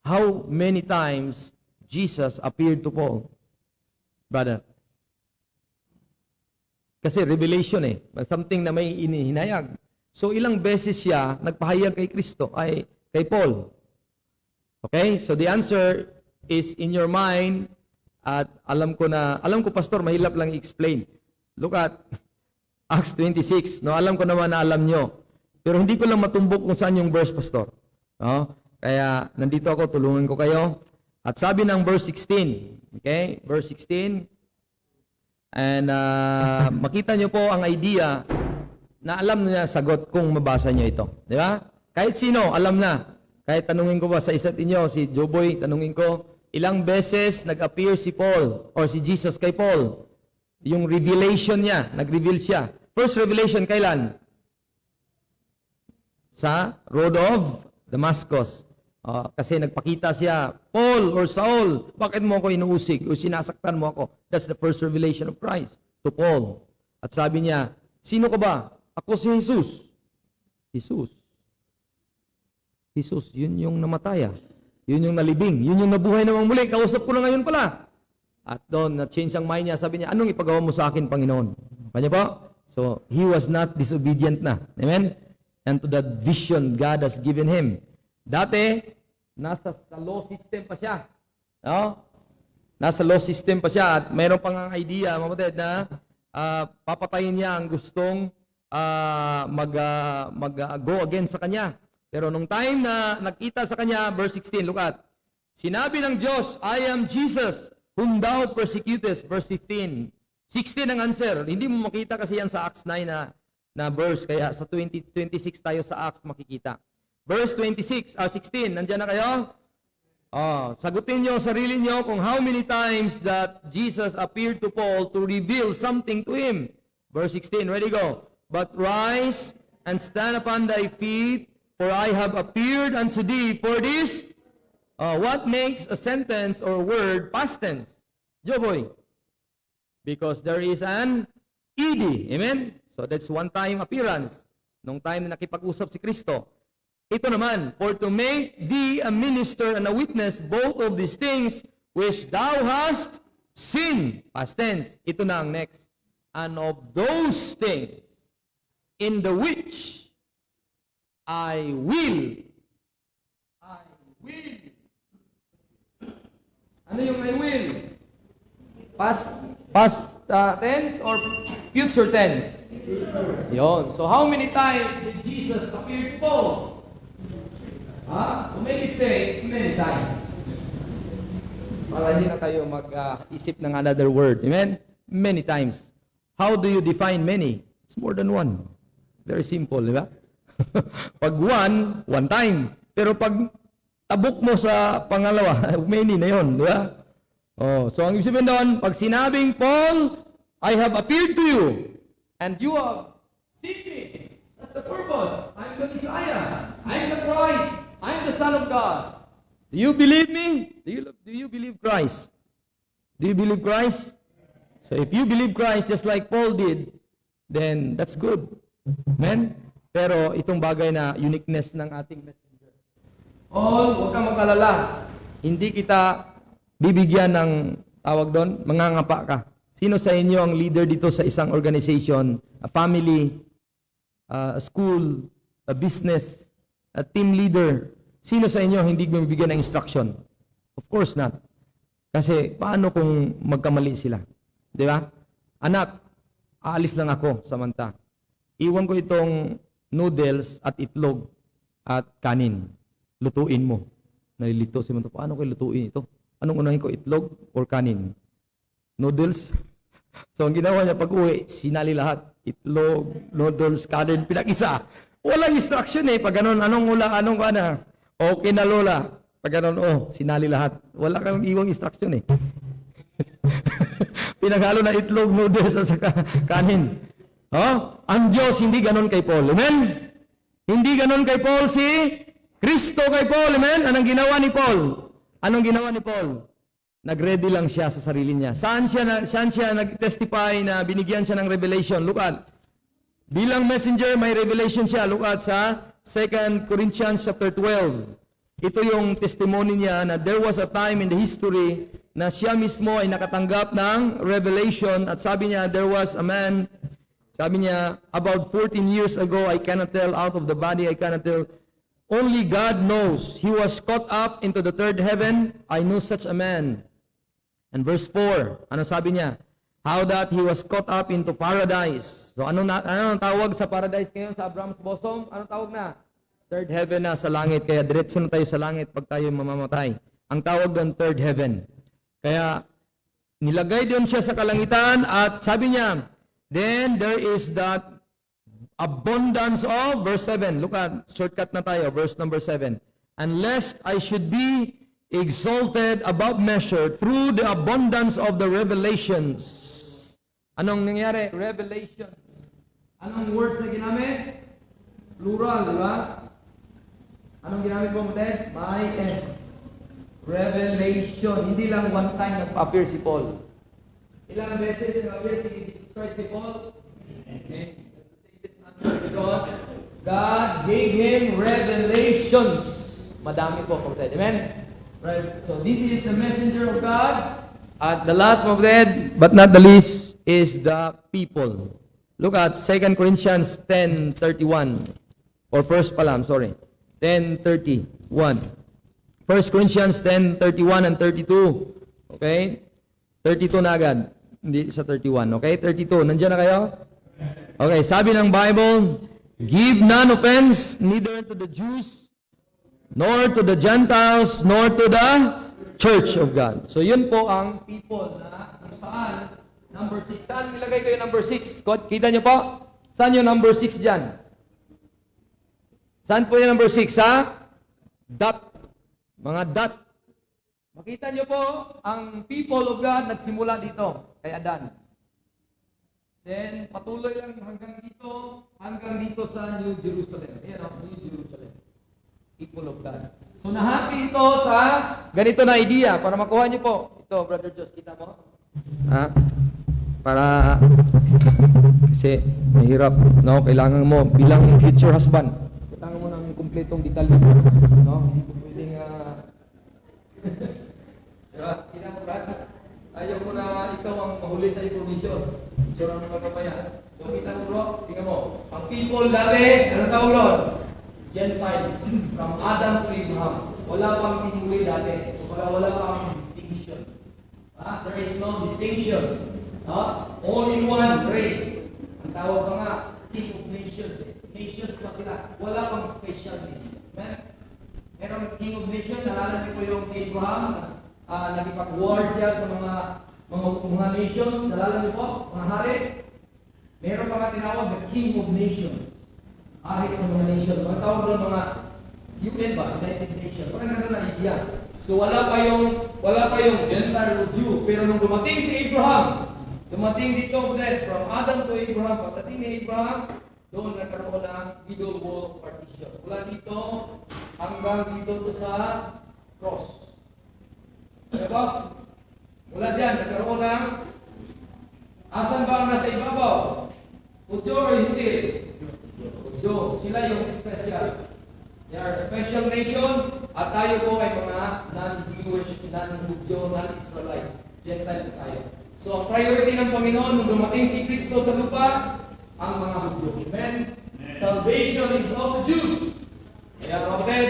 How many times Jesus appeared to Paul? Brother. Kasi revelation something na may inihinayag. So ilang beses siya nagpahayag kay Kristo, ay kay Paul. Okay? So the answer is in your mind at alam ko pastor, mahirap lang i-explain. Look at Acts 26. No, alam ko naman na alam nyo. Pero hindi ko lang matumbok kung saan yung verse, pastor. No? Kaya nandito ako, tulungan ko kayo. At sabi ng verse 16, okay? Verse 16, and makita nyo po ang idea na alam niya sagot kung mabasa nyo ito. Di ba? Kahit sino, alam na. Kahit tanungin ko pa sa isa't inyo, si Joboy, tanungin ko, ilang beses nag-appear si Paul or si Jesus kay Paul? Yung revelation niya, nag-reveal siya. First revelation, kailan? Sa road of Damascus. Kasi nagpakita siya, Paul or Saul, bakit mo ako inuusig o sinasaktan mo ako? That's the first revelation of Christ to Paul. At sabi niya, sino ka ba? Ako si Jesus. Jesus, yun yung namataya. Yun yung nalibing. Yun yung nabuhay namang muli. Kausap ko na ngayon pala. At doon, na-change ang mind niya. Sabi niya, anong ipagawa mo sa akin, Panginoon? Kanya po? So, he was not disobedient na. Amen? And to that vision God has given him. Dati, nasa law system pa siya. No? Nasa law system pa siya at mayroon pang ang idea, mga kapatid, na papatayin niya ang gustong go against sa kanya. Pero nung time na nakita sa kanya, verse 16, look at. Sinabi ng Diyos, I am Jesus, whom thou persecutest. Verse 15. 16 ang answer. Hindi mo makita kasi yan sa Acts 9 na verse. Kaya sa 26 tayo sa Acts makikita. Verse 16, nandiyan na kayo? Sagutin nyo sarili nyo kung how many times that Jesus appeared to Paul to reveal something to him. Verse 16, ready, go. But rise and stand upon thy feet, for I have appeared unto thee for this. What makes a sentence or word past tense? Joboy. Because there is an ed. Amen? So that's one time appearance. Nung time na nakipag-usap si Kristo. Ito naman, for to make thee a minister and a witness both of these things which thou hast seen. Past tense. Ito na ang next. And of those things in the which I will. Ano yung I will? Past tense or future tense? Yon. So how many times did Jesus appear to Paul? To make it say, many times. Para hindi na tayo mag-isip ng another word. Amen? Many times. How do you define many? It's more than one. Very simple, di ba? Pag one time. Pero pag tabok mo sa pangalawa, many na yun, di ba? So ang ibig sabihin doon, pag sinabing, Paul, I have appeared to you, and you have seen me. That's the purpose. I'm the Messiah. I'm the Christ. I'm the Son of God. Do you believe me? Do you believe Christ? Do you believe Christ? So if you believe Christ just like Paul did, then that's good. Amen? Pero itong bagay na uniqueness ng ating messenger. Huwag kang mag-alala. Hindi kita bibigyan ng tawag doon, mangangapa ka. Sino sa inyo ang leader dito sa isang organization, a family, a school, a business, a team leader? Sino sa inyo hindi bibigyan ng instruction? Of course not. Kasi paano kung magkamali sila? Di ba? Anak, aalis lang ako samanta. Iwan ko itong noodles at itlog at kanin. Lutuin mo. Nalilito si Manto. Paano ko lutuin ito? Anong unahin ko? Itlog or kanin? Noodles? So, ang ginawa niya pag-uwi, sinali lahat. Itlog, noodles, kanin, pinag-isa. Walang instruction eh. Pag ganun, anong ula, anong kana? Okay na lola. Pag ganun, sinali lahat. Wala kang iwang instruction eh. Pinaghalo na itlog, noodles, at saka kanin. Ang Diyos, hindi ganun kay Paul. Amen? Hindi ganun kay Paul si Kristo kay Paul. Amen? Anong ginawa ni Paul? Anong ginawa ni Paul? Nag-ready lang siya sa sarili niya. Saan siya nag-testify na binigyan siya ng revelation? Look at. Bilang messenger, may revelation siya. Look at sa 2 Corinthians chapter 12. Ito yung testimony niya na there was a time in the history na siya mismo ay nakatanggap ng revelation at sabi niya, there was a man, sabi niya, about 14 years ago, I cannot tell out of the body, I cannot tell. Only God knows. He was caught up into the third heaven. I knew such a man. And verse 4, ano sabi niya? How that he was caught up into paradise. So ano tawag sa paradise ngayon sa Abraham's bosom? Ano tawag na? Third heaven na sa langit. Kaya diretso na tayo sa langit pag tayo mamamatay. Ang tawag doon, third heaven. Kaya nilagay doon siya sa kalangitan at sabi niya, then there is that abundance of, verse 7, look at, shortcut na tayo, verse number 7. And lest I should be exalted above measure through the abundance of the revelations. Anong nangyari? Revelations. Anong words na ginamit? Plural, di ba? Anong ginamit mo, Ted? My S. Revelation. Hindi lang one time nag-appear si Paul. Ilang beses nag-appear si Jesus Christ si Paul? Okay. Because God gave him revelations. Madami po, Ted. Amen? Right. So this is the messenger of God. At the last of that, but not the least, is the people. Look at 2 Corinthians 10:31. Or first pa lang, sorry. 10:31. 1 Corinthians 10:31 and 32. Okay? 32 na agad. Hindi sa 31. Okay? 32. Nandiyan na kayo? Okay. Sabi ng Bible, give none offense, neither to the Jews, nor to the Gentiles, nor to the Church of God. So yun po ang people na kung saan, number 6. Saan nilagay ko yung number 6? Kita nyo po? Saan yung number 6 dyan? Saan po yung number 6, ha? Dot. Mga dot. Makita nyo po, ang people of God nagsimula dito, kay Adan. Then, patuloy lang hanggang dito sa New Jerusalem. Ayan o, New Jerusalem. People of God. So, nahati ito sa ganito na idea, para makuha nyo po. Ito, Brother Josh, kita mo? Ha? Para, kasi, mahirap, no? Kailangan mo, bilang future husband, kailangan mo ng kumpletong detalye. No? Hindi ko pwedeng diba? Tingnan mo, Brad. Ayaw mo na ikaw ang mahuli sa information. Sure ang mga kabayan. So, kita mo, bro. Tingnan mo. Ang people dati, ano tawag doon? Gentiles. From Adam to Abraham. Wala pang pinuli dati. Wala pang distinction. There is no distinction. All in one race. Ang tawag pa nga, King of Nations. Nations pa sila. Wala pang special nation. Amen? Merong King of Nations. Nalala niyo po yung si Abraham. Nagipag-war siya sa mga nations. Nalala niyo po? Mga hari. Meron pa nga tinawag the King of Nations. Hari sa mga nation. Mga tawag doon mga UN ba? United Nations. Parang gano'n na idea. So wala pa yung Gentile o Jew. Pero nung dumating si Abraham, dumating dito from Adam to Abraham, pagdating ni Abraham, doon nagkaroon ng middle wall partition. Mula dito hanggang dito to sa cross. Diba? Mula dyan, nagkaroon ng asan ba ang nasa ibabaw? Udyo o hindi? Udyo. Sila yung special. They are a special nation at tayo po ay mga non-Jewish, non-Hudyo, non-Israelite. Gentile tayo. So, ang priority ng Panginoon nung dumating si Kristo sa lupa, ang mga Hudyo. Amen? Salvation is of the Jews. Kaya kapatid,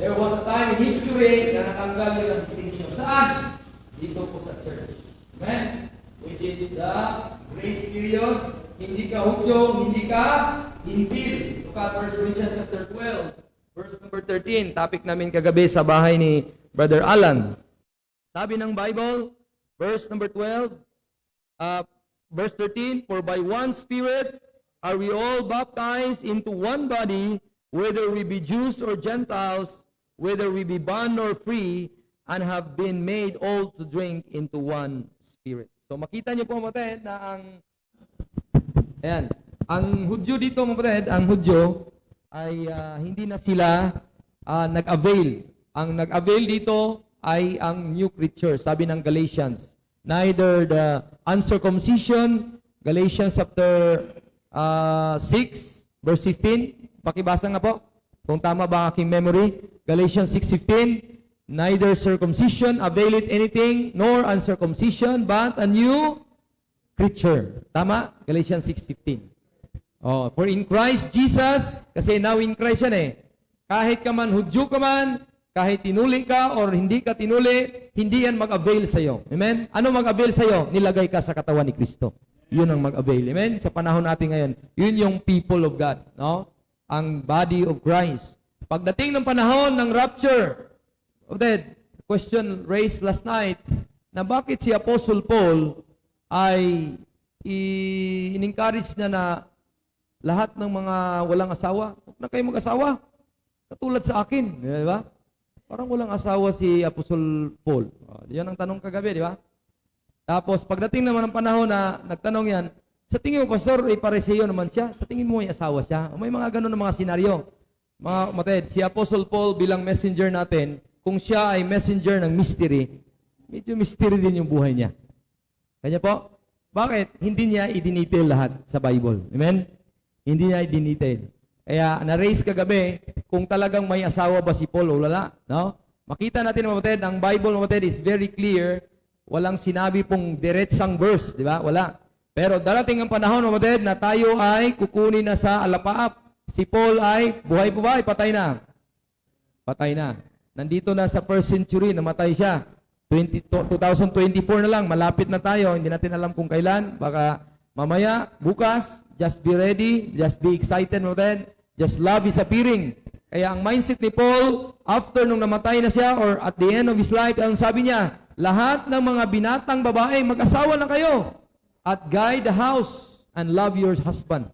there was a time in history na natanggal yung distinction. Saan? Dito po sa church. Amen? Which is the grace period. Hindi ka Hudyo, hindi ka Hintil. Look at 1 Corinthians chapter 12, verse number 13. Topic namin kagabi sa bahay ni Brother Alan. Sabi ng Bible, verse number 12, verse 13, for by one Spirit are we all baptized into one body, whether we be Jews or Gentiles, whether we be bond or free, and have been made all to drink into one Spirit. So makita niyo po mga na ang Hudyo dito mga ang Hudyo ay hindi na sila nag-avail. Ang nag-avail dito ay ang new creature, sabi ng Galatians. Neither the uncircumcision, Galatians chapter 6, verse 15. Pakibasa nga po, kung tama ba aking memory. Galatians 6:15, neither circumcision availeth anything, nor uncircumcision, but a new creature. Tama? Galatians 6:15. For in Christ Jesus, kasi now in Christ yan kahit ka man, Hudyo ka man, kahit tinuli ka or hindi ka tinuli, hindi yan mag-avail sa'yo. Amen? Ano mag-avail sa'yo? Nilagay ka sa katawan ni Kristo. Yun ang mag-avail. Amen? Sa panahon natin ngayon, yun yung people of God. No? Ang body of Christ. Pagdating ng panahon ng rapture, question raised last night, na bakit si Apostle Paul ay in-encourage na lahat ng mga walang asawa, huwag na kayo mag-asawa. Katulad sa akin, di ba? Parang walang asawa si Apostle Paul. Yan ang tanong kagabi, di ba? Tapos, pagdating naman ng panahon na nagtanong yan, sa tingin mo, Pastor, pareseyo naman siya. Sa tingin mo, may asawa siya. May mga ganun na mga senaryo. Mga kapatid, si Apostle Paul bilang messenger natin, kung siya ay messenger ng mystery, medyo mystery din yung buhay niya. Kanya po? Bakit? Hindi niya i-detail lahat sa Bible. Amen? Hindi niya i-detail. Kaya na-raise kagabi, kung talagang may asawa ba si Paul o wala. No? Makita natin mga kapatid, ang Bible mga kapatid is very clear. Walang sinabi pong diretsang verse, di ba? Wala. Pero darating ang panahon mga kapatid na tayo ay kukunin na sa alapaap. Si Paul ay buhay po ba? Patay na. Patay na. Nandito na sa 1st century, namatay siya. 2024 na lang, malapit na tayo. Hindi natin alam kung kailan. Baka mamaya, bukas, just be ready, just be excited mo din. Just love is appearing. Kaya ang mindset ni Paul, after nung namatay na siya, or at the end of his life, ang sabi niya, lahat ng mga binatang babae, mag-asawa na kayo. At guide the house and love your husband.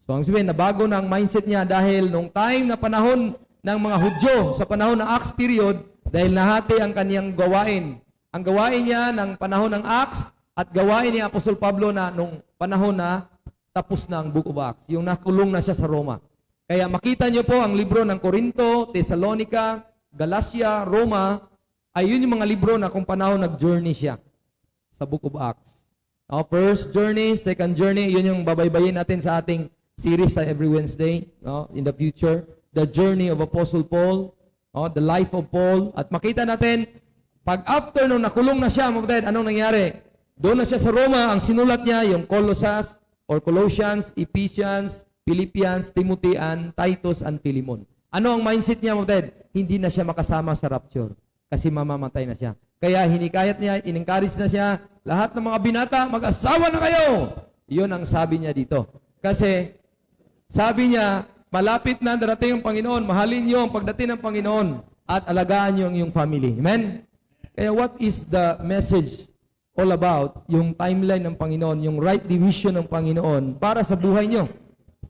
So ang sabihin, nabago na ang mindset niya dahil nung time na panahon ng mga Hudyo, sa panahon ng Acts period, dahil nahati ang kaniyang gawain. Ang gawain niya ng panahon ng Acts at gawain ni Apostol Pablo na nung panahon na tapos na ang Book of Acts, yung nakulong na siya sa Roma. Kaya makita niyo po ang libro ng Corinto, Thessalonica, Galatia, Roma, ay yun yung mga libro na kung panahon nag-journey siya sa Book of Acts. First journey, second journey, yun yung babaybayin natin sa ating series sa every Wednesday in the future. the journey of Apostle Paul, the life of Paul, at makita natin, pag after nung nakulong na siya, mga kapatid, anong nangyari? Doon na siya sa Roma, ang sinulat niya, yung Colossians, Ephesians, Philippians, Timothy, and Titus, and Philemon. Ano ang mindset niya, mga kapatid? Hindi na siya makasama sa rapture kasi mamamatay na siya. Kaya hinikayat niya, in-encourage na siya, lahat ng mga binata, mag-asawa na kayo! Yun ang sabi niya dito. Kasi, sabi niya, malapit na darating ang Panginoon, mahalin niyo ang pagdating ng Panginoon at alagaan niyo ang iyong family. Amen? Kaya what is the message all about? Yung timeline ng Panginoon, yung right division ng Panginoon para sa buhay niyo.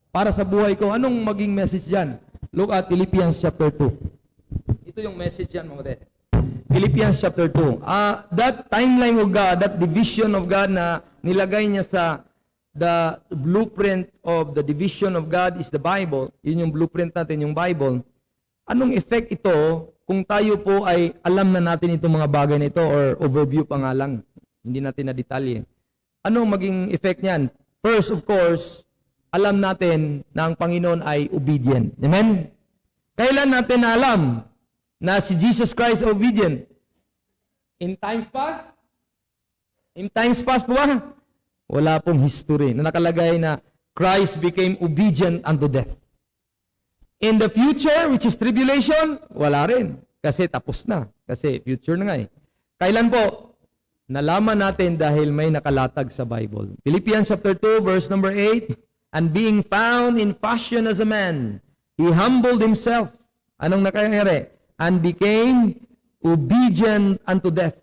Para sa buhay ko. Anong maging message yan? Look at Philippians chapter 2. Ito yung message yan, mga kapatid. Philippians chapter 2. That timeline of God, that division of God na nilagay niya sa the blueprint of the division of God is the Bible. Yun yung blueprint natin, yung Bible. Anong effect ito kung tayo po ay alam na natin itong mga bagay na ito or overview pa nga lang? Hindi natin na detalye. Anong maging effect niyan? First, of course, alam natin na ang Panginoon ay obedient. Amen? Kailan natin na alam na si Jesus Christ obedient? In times past? In times past po ba? Wala pong history na nakalagay na Christ became obedient unto death. In the future, which is tribulation, wala rin. Kasi tapos na. Kasi future na nga eh. Kailan po? Nalaman natin dahil may nakalatag sa Bible. Philippians chapter 2, verse number 8, and being found in fashion as a man, he humbled himself. Anong nakayari? And became obedient unto death,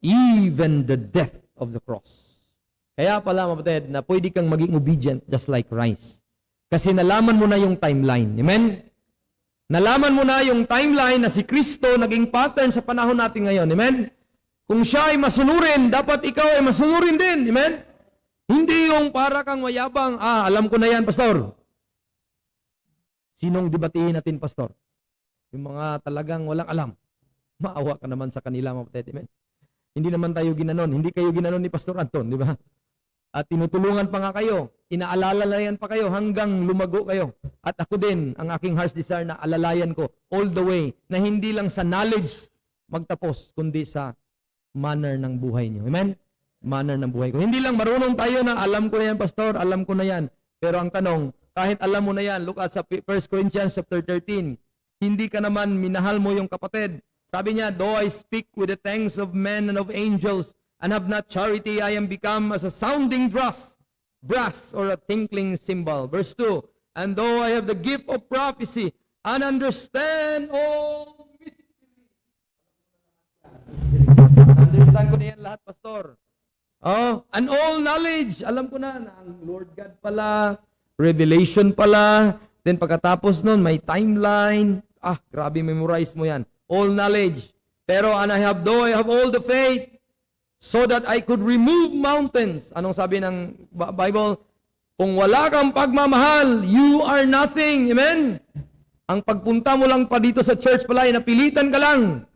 even the death of the cross. Kaya pala, mga kapatid, na pwede kang maging obedient just like Christ. Kasi nalaman mo na yung timeline. Amen? Nalaman mo na yung timeline na si Kristo naging pattern sa panahon natin ngayon. Amen? Kung siya ay masunurin, dapat ikaw ay masunurin din. Amen? Hindi yung para kang mayabang, alam ko na yan, pastor. Sinong debatiin natin, pastor? Yung mga talagang walang alam. Maawa ka naman sa kanila, mga kapatid. Amen? Hindi naman tayo ginanon. Hindi kayo ginanon ni Pastor Anton, di ba? At tinutulungan pa nga kayo. Inaalalayan pa kayo hanggang lumago kayo. At ako din, ang aking heart's desire na alalayan ko all the way na hindi lang sa knowledge magtapos, kundi sa manner ng buhay niyo. Amen? Manner ng buhay ko. Hindi lang marunong tayo na alam ko na yan, pastor, alam ko na yan. Pero ang tanong, kahit alam mo na yan, look at sa 1 Corinthians chapter 13, hindi ka naman minahal mo yung kapatid. Sabi niya, though I speak with the tongues of men and of angels, and have not charity, I am become as a sounding brass or a tinkling cymbal. Verse 2, and though I have the gift of prophecy, and understand all mystery. Understand ko na yan lahat, pastor. And all knowledge. Alam ko na ang Lord God pala, revelation pala, then pagkatapos nun, may timeline. Grabe, memorize mo yan. All knowledge. Pero, though I have all the faith, so that I could remove mountains. Anong sabi ng Bible? Kung wala kang pagmamahal, you are nothing. Amen? Ang pagpunta mo lang pa dito sa church pala, napilitan ka lang.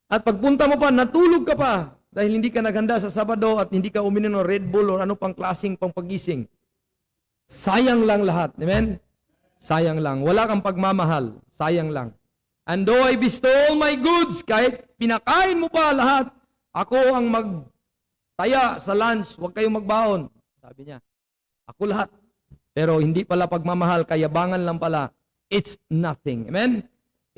At pagpunta mo pa, natulog ka pa. Dahil hindi ka naghanda sa Sabado at hindi ka uminom ng Red Bull o ano pang klaseng pangpagising. Sayang lang lahat. Amen? Sayang lang. Wala kang pagmamahal. Sayang lang. And though I bestow all my goods, kahit pinakain mo pa lahat, ako ang magtaya sa lunch, huwag kayong magbaon. Sabi niya, ako lahat. Pero hindi pala pagmamahal, kayabangan lang pala. It's nothing. Amen?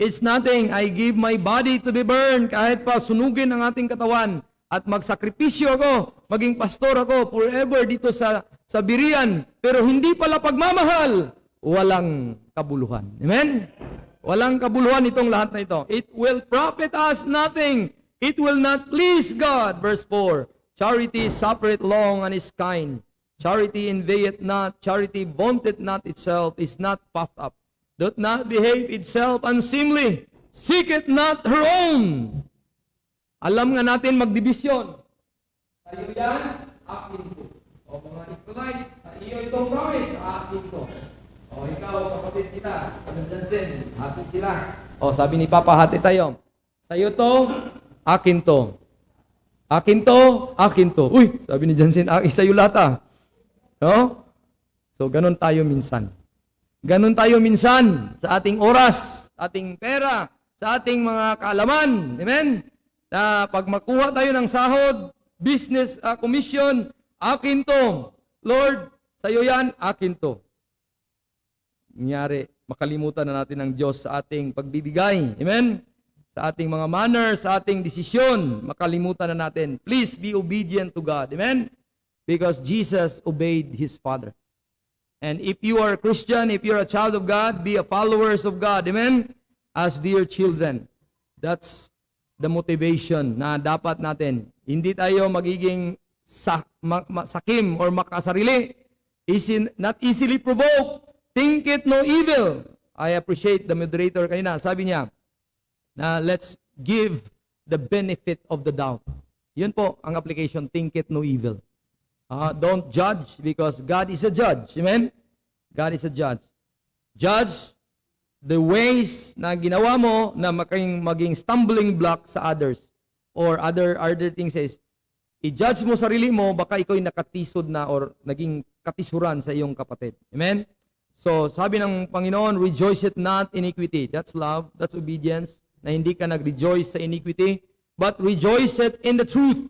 It's nothing. I give my body to be burned, kahit pa sunugin ang ating katawan. At magsakripisyo ako, maging pastor ako forever dito sa Birian. Pero hindi pala pagmamahal, walang kabuluhan. Amen? Walang kabuluhan itong lahat na ito. It will profit us nothing. It will not please God. Verse 4, charity suffereth long and is kind. Charity envieth not. Charity vaunteth not itself, is not puffed up. Doth not behave itself unseemly. Seeketh not her own. Alam nga natin magdibisyon. Sa iyo yan, akin ko. O mga Israelites, sa iyo itong promise, akin ko. O ikaw, kapatid kita, Jansen, hati sila. O sabi ni Papa, hati tayo. Sa iyo to, akin to. Akin to, akin to. Uy, sabi ni Jansen, sa'yo lahat. No? So, ganun tayo minsan. Ganun tayo minsan sa ating oras, ating pera, sa ating mga kaalaman. Amen? Na pag makuha tayo ng sahod, business commission, akin to. Lord, sa'yo yan, akin to. Nangyari, makalimutan na natin ang Diyos sa ating pagbibigay. Amen? Sa ating mga manners, sa ating desisyon, makalimutan na natin. Please be obedient to God. Amen? Because Jesus obeyed His Father. And if you are a Christian, if you're a child of God, be a followers of God. Amen? As dear children. That's the motivation na dapat natin. Hindi tayo magiging sakim or makasarili. Not easily provoked. Think it no evil. I appreciate the moderator kanina. Sabi niya, na let's give the benefit of the doubt. Yun po ang application, think it no evil. Don't judge because God is a judge. Amen? God is a judge. Judge the ways na ginawa mo na maging stumbling block sa others or other things is, i-judge mo sarili mo, baka ikaw yung nakatisod na or naging katisuran sa iyong kapatid. Amen? So, sabi ng Panginoon, rejoice it not in iniquity. That's love, that's obedience, na hindi ka nag-rejoice sa iniquity, but rejoice it in the truth.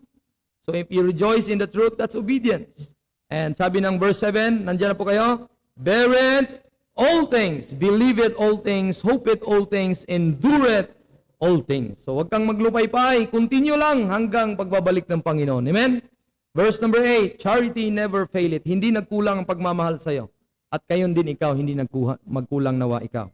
So, if you rejoice in the truth, that's obedience. And sabi ng verse 7, nandiyan na po kayo, bear it all things, believe it all things, hope it all things, endure it all things. So, wag kang maglupay-pay, continue lang hanggang pagbabalik ng Panginoon. Amen? Verse number 8, charity never fail it. Hindi nagkulang ang pagmamahal sa iyo. At kayon din ikaw, hindi magkulang nawa ikaw.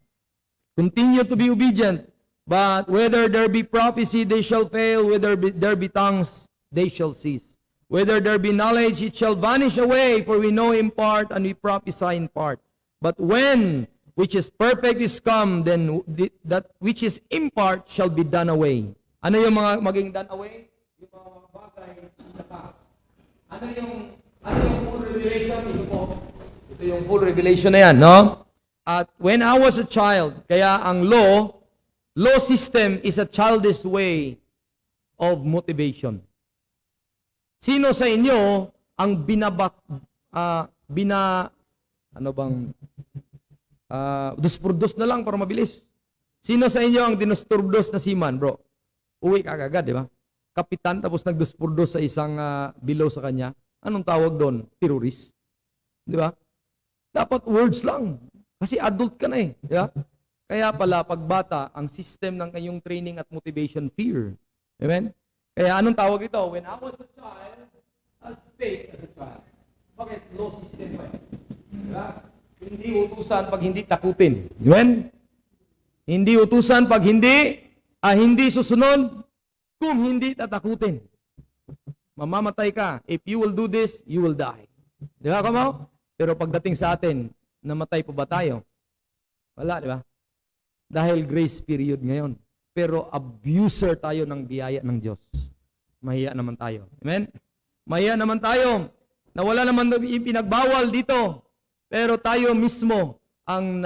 Continue to be obedient, but whether there be prophecy, they shall fail. Whether there be tongues, they shall cease. Whether there be knowledge, it shall vanish away, for we know in part and we prophesy in part. But when which is perfect is come, then that which is in part shall be done away. Ano yung mga maging done away? Yung mga bagay na past. Ano yung full revelation? Ito yung full revelation na yan, no? At when I was a child, kaya ang law system is a childish way of motivation. Sino sa inyo ang dusturdos na lang para mabilis? Sino sa inyo ang dinusturdos na seaman, bro? Uwi ka agad, di ba? Kapitan tapos nagduspurdos sa isang below sa kanya. Anong tawag doon? Terrorist. Di ba? Dapat words lang. Kasi adult ka na eh. Di ba? Kaya pala, pagbata, ang system ng kanyang training at motivation, fear. Amen? Kaya anong tawag ito? When I was a child, I spake as a child. Bakit? Law system pa eh. Diba? Hindi utusan pag hindi takutin. Amen? Hindi utusan pag hindi susunod kung hindi tatakutin. Mamamatay ka. If you will do this, you will die. Di ba, kamo? Pero pagdating sa atin, namatay pa ba tayo? Wala, di ba? Dahil grace period ngayon. Pero abuser tayo ng biyaya ng Diyos. Mahiya naman tayo. Amen? Mahiya naman tayo na wala naman pinagbawal dito. Pero tayo mismo ang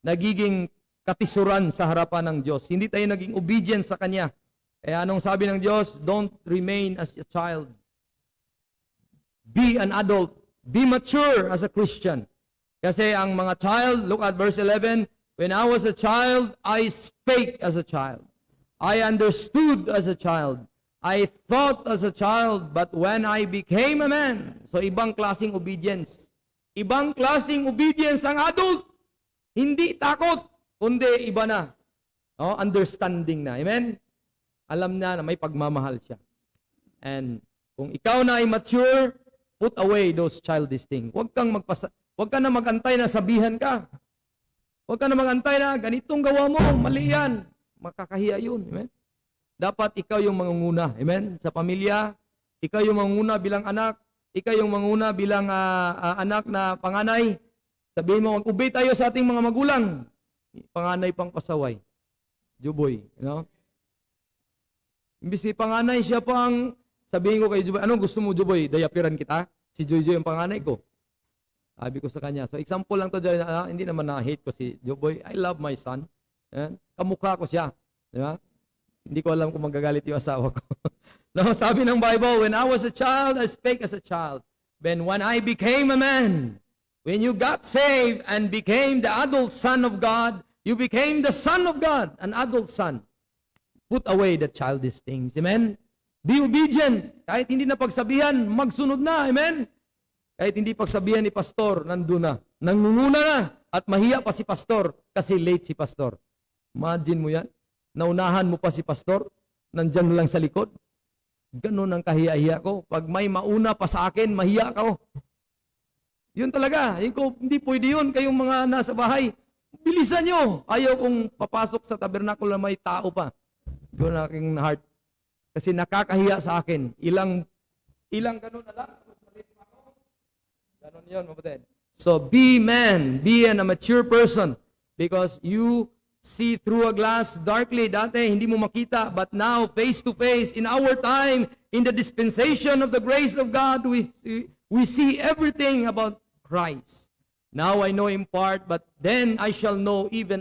nagiging katisuran sa harapan ng Diyos. Hindi tayo naging obedient sa Kanya. Kaya anong sabi ng Diyos? Don't remain as a child. Be an adult. Be mature as a Christian. Kasi ang mga child, look at verse 11, when I was a child, I spake as a child. I understood as a child. I thought as a child, but when I became a man, so ibang klaseng obedience. Ibang klaseng obedience ang adult. Hindi takot, kundi iba na. No? Understanding na. Amen? Alam na may pagmamahal siya. And kung ikaw na ay mature, put away those childish things. Huwag ka na mag-antay na sabihan ka. Huwag ka na mag-antay na ganitong gawa mo, mali yan. Makakahiya yun. Amen? Dapat ikaw yung mangunguna. Amen? Sa pamilya, ikaw yung mangunguna bilang anak. Ikaw yung mangunguna bilang anak na panganay. Sabihin mo, mag-obey tayo sa ating mga magulang. Panganay pang pasaway. Juboy. You know? Imbis panganay siya pang, sabihin ko kay Juboy, anong gusto mo Juboy? Dayapiran kita? Si Joy ang panganay ko. Sabi ko sa kanya. So example lang to, hindi naman na-hate ko si Juboy. I love my son. Kamukha ko siya. Di ba? Hindi ko alam kung magagalit yung asawa ko. No, sabi ng Bible, when I was a child, I spake as a child. Then when I became a man, When you got saved and became the adult son of God, you became the son of God, an adult son. Put away the childish things. Amen? Be obedient. Kahit hindi na pagsabihan, magsunod na. Amen? Kahit hindi pagsabihan ni pastor, nandun na. Nangunguna na. At mahiya pa si pastor kasi late si pastor. Imagine mo yan. Naunahan mo pa si pastor. Nandyan lang sa likod. Ganun ang kahiya-hiya ko. Pag may mauna pa sa akin, mahiya ko. Yun talaga. Hindi pwede yun. Kayong mga nasa bahay, bilisan nyo. Ayaw kong papasok sa tabernacle na may tao pa. Yun ang aking heart. Kasi nakakahiya sa akin. Ilang ganun na lang. Ganun yun, mabutin. So, be man. Be a mature person. Because you see through a glass darkly. Dati, hindi mo makita. But now, face to face, in our time, in the dispensation of the grace of God, we see everything about Christ. Now I know in part, but then I shall know even